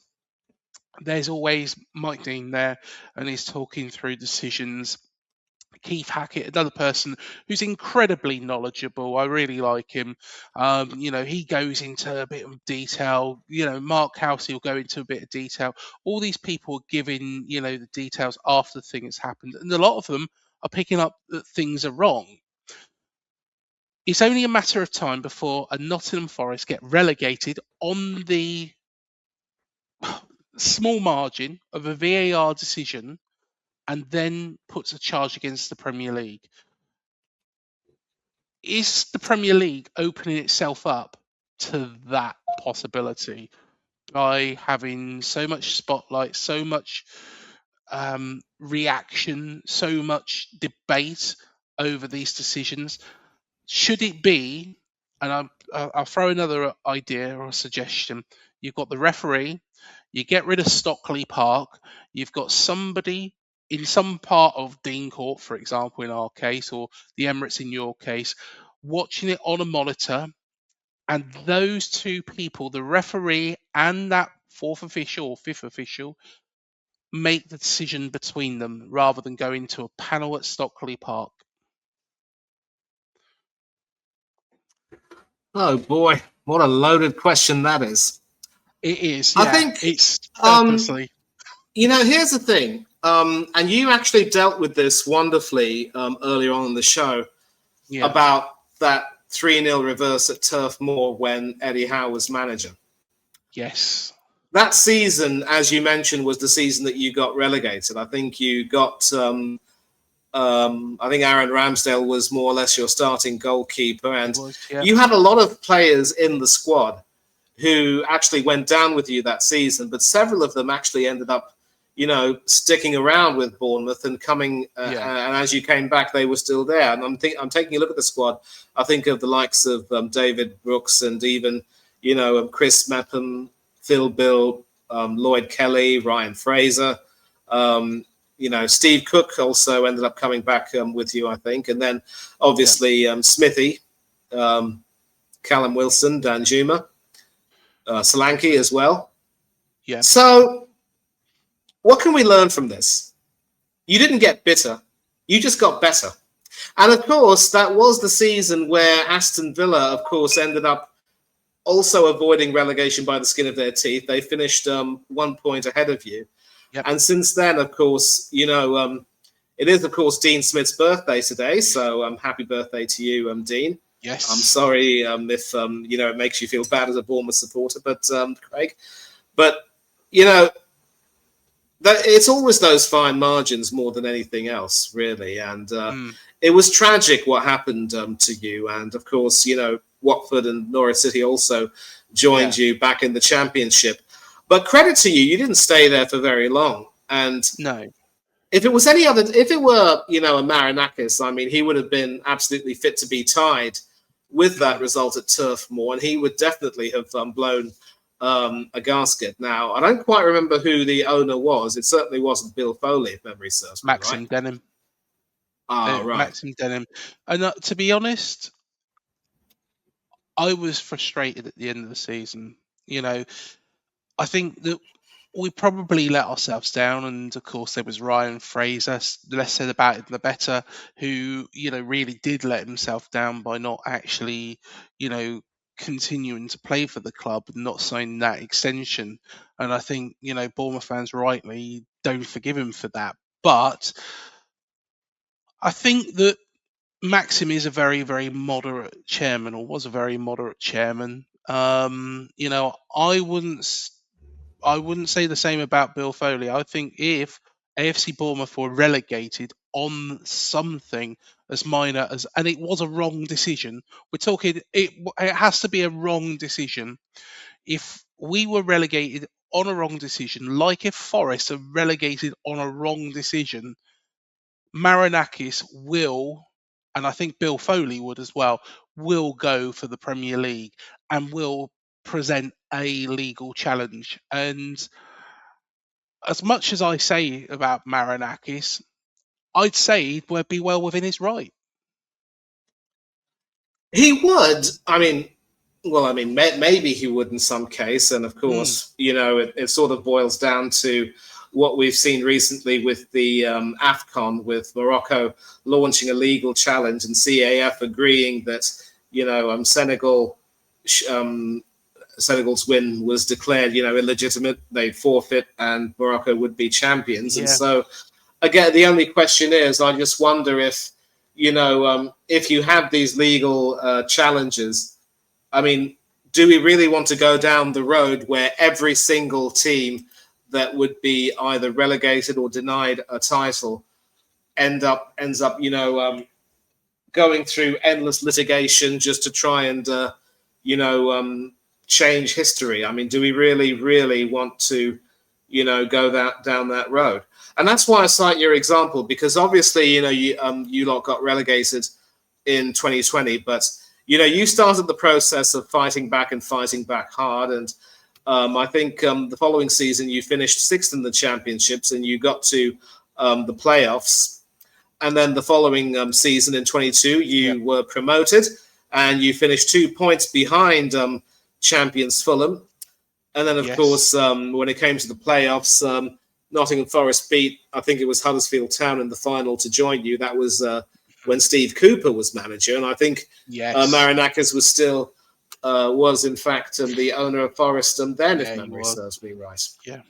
there's always Mike Dean there, and he's talking through decisions. Keith Hackett, another person who's incredibly knowledgeable. I really like him. He goes into a bit of detail. Mark Housey will go into a bit of detail. All these people are giving, the details after the thing has happened. And a lot of them are picking up that things are wrong. It's only a matter of time before a Nottingham Forest get relegated on the small margin of a VAR decision, and then puts a charge against the Premier League. Is the Premier League opening itself up to that possibility by having so much spotlight, so much reaction, so much debate over these decisions? Should it be, and I'll throw another idea or a suggestion, you've got the referee, you get rid of Stockley Park, you've got somebody in some part of Dean Court, for example, in our case, or the Emirates in your case, watching it on a monitor, and those two people, the referee and that fourth official or fifth official, make the decision between them rather than go into a panel at Stockley Park. Oh boy, what a loaded question that is. It is. Yeah. I think it's purposely. Here's the thing. And you actually dealt with this wonderfully earlier on in the show about that 3-0 reverse at Turf Moor when Eddie Howe was manager. Yes. That season, as you mentioned, was the season that you got relegated. I think you got, I think Aaron Ramsdale was more or less your starting goalkeeper. And you had a lot of players in the squad who actually went down with you that season, but several of them actually ended up sticking around with Bournemouth and coming. And as you came back, they were still there. And I'm taking a look at the squad. I think of the likes of David Brooks and even, Chris Mepham, Phil Bill, Lloyd Kelly, Ryan Fraser. Steve Cook also ended up coming back with you, I think. And then obviously Smithy, Callum Wilson, Dan Juma, Solanke as well. Yeah. So what can we learn from this? You didn't get bitter. You just got better. And of course, that was the season where Aston Villa, of course, ended up also avoiding relegation by the skin of their teeth. They finished 1 point ahead of you. Yep. And since then, of course, it is, of course, Dean Smith's birthday today. So happy birthday to you, Dean. Yes. I'm sorry if, it makes you feel bad as a Bournemouth supporter, but Craig. But, it's always those fine margins more than anything else, really. And it was tragic what happened to you. And, of course, Watford and Norwich City also joined you back in the Championship. But credit to you, you didn't stay there for very long. And no, if it was if it were, a Marinakis, I mean, he would have been absolutely fit to be tied with that result at Turf Moor, and he would definitely have blown a gasket. Now, I don't quite remember who the owner was. It certainly wasn't Bill Foley, if memory serves me Maxim right. Denham. Right. Maxim Denham. And to be honest, I was frustrated at the end of the season. I think that we probably let ourselves down, and of course there was Ryan Fraser, less said about it the better, who really did let himself down by not actually continuing to play for the club and not signing that extension. And I think Bournemouth fans rightly don't forgive him for that. But I think that Maxim is a very, very moderate chairman, or was a very moderate chairman. I wouldn't say the same about Bill Foley. I think if AFC Bournemouth were relegated on something as minor as, and it was a wrong decision, we're talking, it has to be a wrong decision. If we were relegated on a wrong decision, like if Forest are relegated on a wrong decision, Marinakis will, and I think Bill Foley would as well, will go for the Premier League and will present a legal challenge. And as much as I say about Marinakis, I'd say he'd be well within his right. He would. Maybe he would in some case. And of course, it sort of boils down to what we've seen recently with the AFCON, with Morocco launching a legal challenge and CAF agreeing that, Senegal's win was declared, illegitimate. They forfeit and Morocco would be champions. Yeah. And so, again, the only question is, I just wonder if, if you have these legal challenges, do we really want to go down the road where every single team that would be either relegated or denied a title ends up, going through endless litigation just to try and, change history? Do we really, really want to, go down that road? And that's why I cite your example, because obviously, you lot got relegated in 2020, but, you started the process of fighting back hard. And I think the following season, you finished 6th in the championships and you got to the playoffs. And then the following season in 22, you were promoted and you finished 2 points behind champions Fulham. And then, of course, when it came to the playoffs, Nottingham Forest beat, I think it was Huddersfield Town in the final to join you. That was when Steve Cooper was manager. And I think Marinakis was still, was in fact the owner of Forest then, if memory serves me right. Yeah.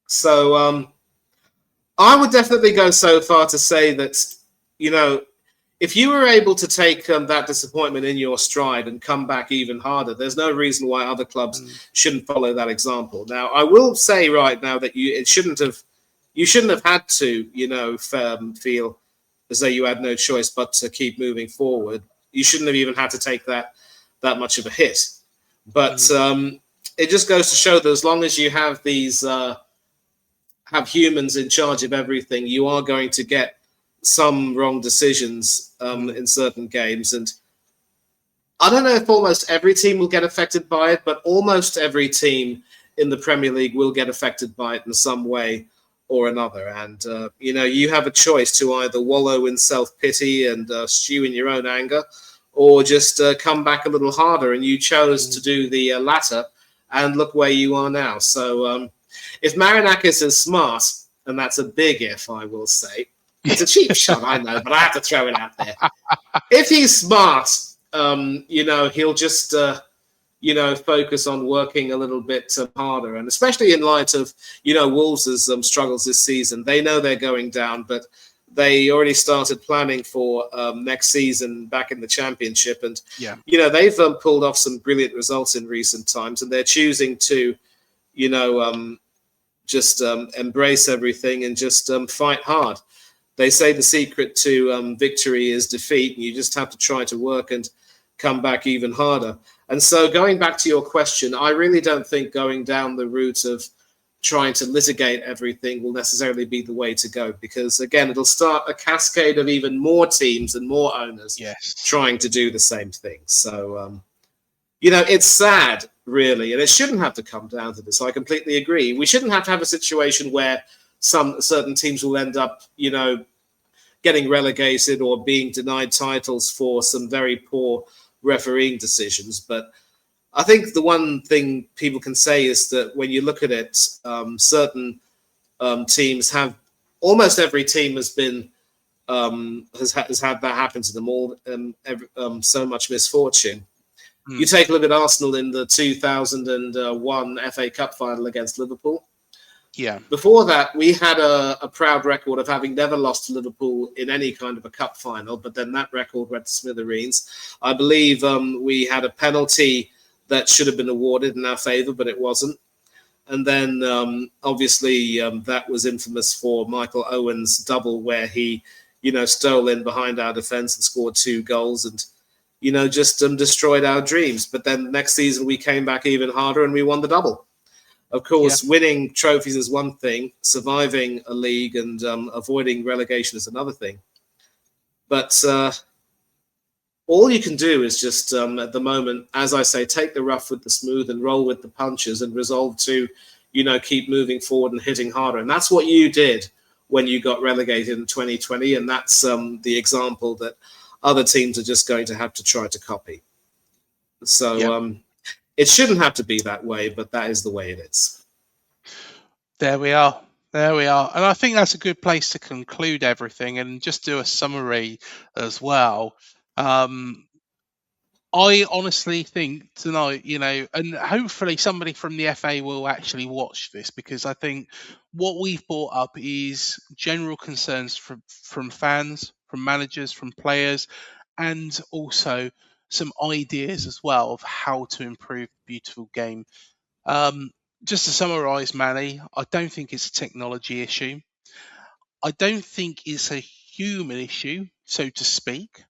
So I would definitely go so far to say that, if you were able to take that disappointment in your stride and come back even harder, there's no reason why other clubs shouldn't follow that example. Now, I will say right now that you shouldn't have had to, feel as though you had no choice but to keep moving forward. You shouldn't have even had to take that much of a hit. But it just goes to show that as long as you have these have humans in charge of everything, you are going to get some wrong decisions in certain games. And I don't know if almost every team will get affected by it, but almost every team in the Premier League will get affected by it in some way or another. And, you have a choice to either wallow in self-pity and stew in your own anger, or just come back a little harder. And you chose to do the latter, and look where you are now. So if Marinakis is smart, and that's a big if, I will say, it's a cheap shot, I know, but I have to throw it out there. If he's smart, he'll just, focus on working a little bit harder. And especially in light of, Wolves' struggles this season, they know they're going down, but they already started planning for next season back in the Championship. And, they've pulled off some brilliant results in recent times, and they're choosing to, just embrace everything and just fight hard. They say the secret to victory is defeat, and you just have to try to work and come back even harder. And so going back to your question, I really don't think going down the route of trying to litigate everything will necessarily be the way to go, because, again, it'll start a cascade of even more teams and more owners trying to do the same thing. So, it's sad, really, and it shouldn't have to come down to this. I completely agree. We shouldn't have to have a situation where certain teams will end up, getting relegated or being denied titles for some very poor refereeing decisions. But I think the one thing people can say is that when you look at it, certain teams have, almost every team has been, has had that happen to them all, so much misfortune. You take a look at Arsenal in the 2001 FA Cup final against Liverpool. Yeah. Before that, we had a proud record of having never lost to Liverpool in any kind of a cup final, but then that record went to smithereens. I believe we had a penalty that should have been awarded in our favour, but it wasn't. And then, obviously, that was infamous for Michael Owen's double, where he, stole in behind our defence and scored 2 goals and, just destroyed our dreams. But then next season, we came back even harder and we won the double. Of course, winning trophies is one thing, surviving a league and avoiding relegation is another thing. But all you can do is just, at the moment, as I say, take the rough with the smooth and roll with the punches and resolve to, keep moving forward and hitting harder. And that's what you did when you got relegated in 2020. And that's the example that other teams are just going to have to try to copy. So it shouldn't have to be that way, but that is the way it is. There we are. And I think that's a good place to conclude everything and just do a summary as well. I honestly think tonight, and hopefully somebody from the FA will actually watch this, because I think what we've brought up is general concerns from fans, from managers, from players, and also some ideas as well of how to improve the beautiful game. Just to summarise, Manny, I don't think it's a technology issue. I don't think it's a human issue, so to speak.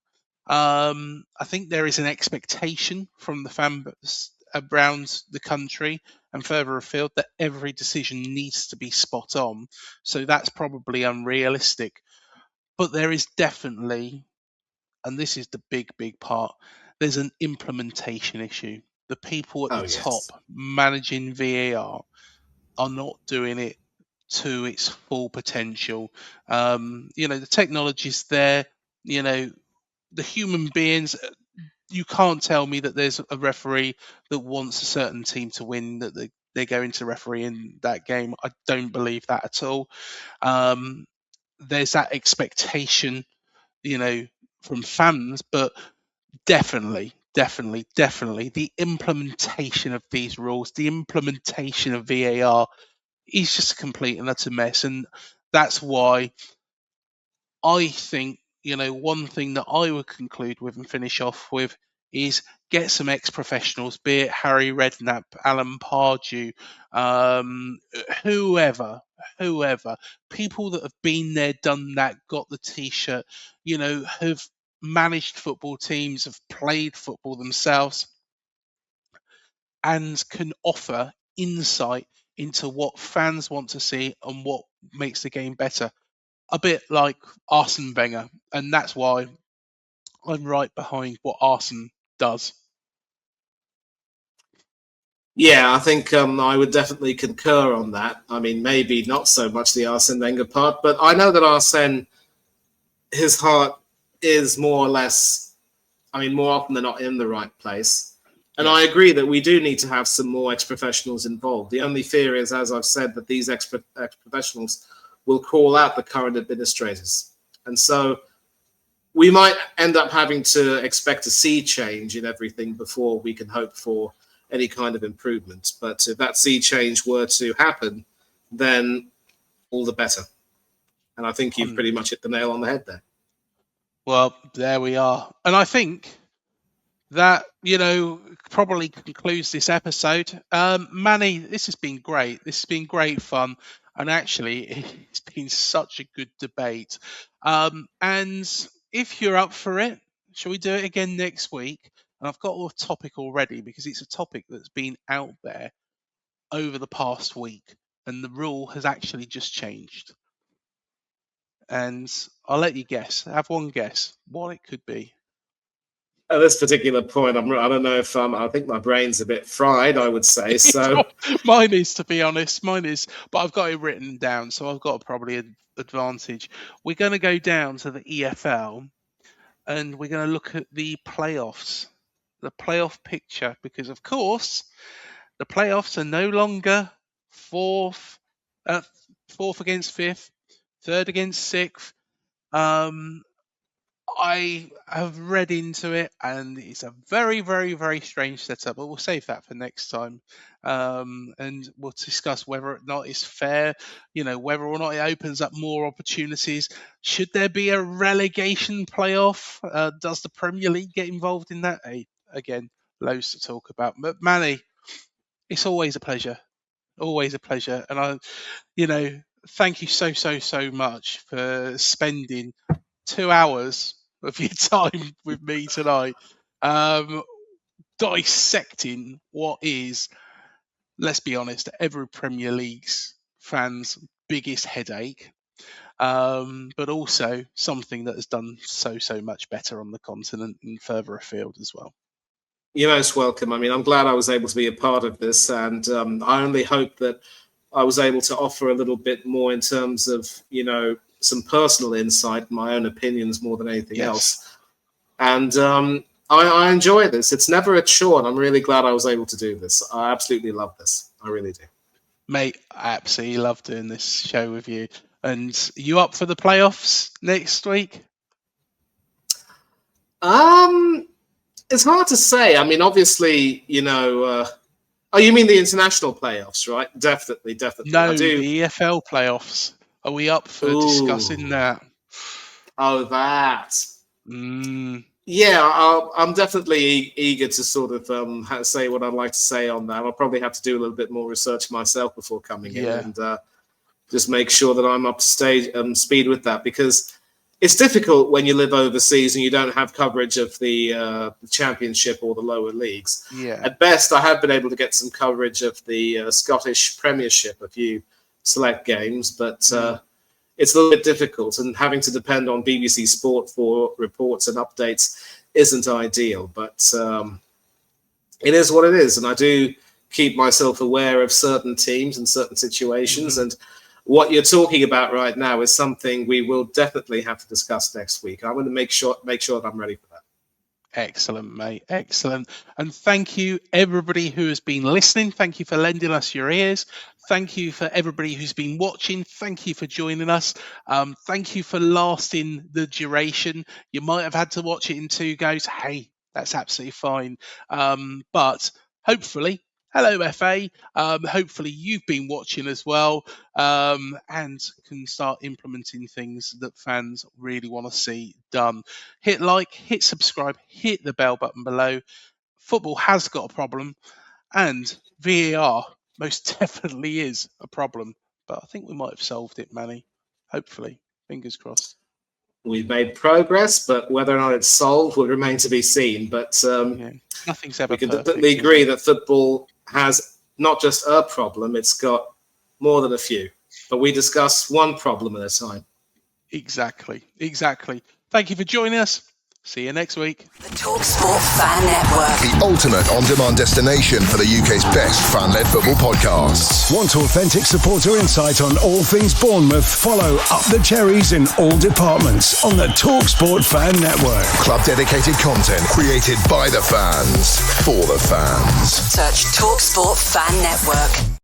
I think there is an expectation from the fans around the country and further afield that every decision needs to be spot on. So that's probably unrealistic. But there is definitely, and this is the big part, there's an implementation issue. The people at the top managing VAR are not doing it to its full potential. The technology's there, the human beings, you can't tell me that there's a referee that wants a certain team to win, that they're going to referee in that game. I don't believe that at all. There's that expectation, from fans, but definitely the implementation of these rules, the implementation of VAR is just a complete and utter mess. And that's why I think, one thing that I would conclude with and finish off with is get some ex-professionals, be it Harry Redknapp, Alan Pardew, whoever, people that have been there, done that, got the T-shirt, have managed football teams, have played football themselves, and can offer insight into what fans want to see and what makes the game better. A bit like Arsène Wenger, and that's why I'm right behind what Arsène does. Yeah, I think I would definitely concur on that. I mean, maybe not so much the Arsène Wenger part, but I know that Arsène, his heart is more or less, I mean, more often than not in the right place. And I agree that we do need to have some more ex-professionals involved. The only fear is, as I've said, that these ex-professionals will call out the current administrators. And so we might end up having to expect a sea change in everything before we can hope for any kind of improvement. But if that sea change were to happen, then all the better. And I think you've pretty much hit the nail on the head there. Well, there we are. And I think that, probably concludes this episode. Manny, this has been great. This has been great fun. And actually, it's been such a good debate. And if you're up for it, shall we do it again next week? And I've got a topic already because it's a topic that's been out there over the past week. And the rule has actually just changed. And I'll let you guess. Have one guess what it could be. At this particular point, I don't know if I think my brain's a bit fried, I would say. So mine is, to be honest, but I've got it written down, so I've got probably an advantage. We're going to go down to the EFL and we're going to look at the playoffs, the playoff picture, because of course the playoffs are no longer fourth against fifth, third against sixth. I have read into it, and it's a very, very, very strange setup. But we'll save that for next time, and we'll discuss whether or not it's fair. Whether or not it opens up more opportunities. Should there be a relegation playoff? Does the Premier League get involved in that? Again, loads to talk about. But Manny, it's always a pleasure. Always a pleasure, and thank you so much for spending 2 hours of your time with me tonight, dissecting what is, let's be honest, every Premier League's fans' biggest headache, but also something that has done so much better on the continent and further afield as well. You're most welcome. I mean, I'm glad I was able to be a part of this, and I only hope that I was able to offer a little bit more in terms of, some personal insight, my own opinions more than anything else. And I enjoy this. It's never a chore, and I'm really glad I was able to do this. I absolutely love this. I really do. Mate, I absolutely love doing this show with you. And you up for the playoffs next week? It's hard to say. I mean, obviously, you mean the international playoffs, right? Definitely. No, the EFL playoffs. Are we up for discussing that? Oh, that. Yeah, I'm definitely eager to sort of say what I'd like to say on that. I'll probably have to do a little bit more research myself before coming in and just make sure that I'm up to speed with that, because it's difficult when you live overseas and you don't have coverage of the Championship or the lower leagues. Yeah. At best, I have been able to get some coverage of the Scottish Premiership, a few select games, but it's a little bit difficult, and having to depend on BBC Sport for reports and updates isn't ideal. But it is what it is, and I do keep myself aware of certain teams and certain situations, and what you're talking about right now is something we will definitely have to discuss next week. I'm going to make sure that I'm ready for that. Excellent, mate. Excellent. And thank you, everybody who has been listening. Thank you for lending us your ears. Thank you for everybody who's been watching. Thank you for joining us. Thank you for lasting the duration. You might have had to watch it in 2 goes. Hey, that's absolutely fine. But hopefully, hello, FA. Hopefully you've been watching as well, and can start implementing things that fans really want to see done. Hit like, hit subscribe, hit the bell button below. Football has got a problem, and VAR most definitely is a problem. But I think we might have solved it, Manny. Hopefully. Fingers crossed. We've made progress, but whether or not it's solved will remain to be seen. But nothing's ever we can perfect, definitely agree that football has not just a problem, it's got more than a few. But we discuss one problem at a time. Exactly. Thank you for joining us. See you next week. The TalkSport Fan Network. The ultimate on-demand destination for the UK's best fan-led football podcasts. Want authentic supporter insight on all things Bournemouth? Follow Up the Cherries in all departments on the TalkSport Fan Network. Club-dedicated content created by the fans, for the fans. Search TalkSport Fan Network.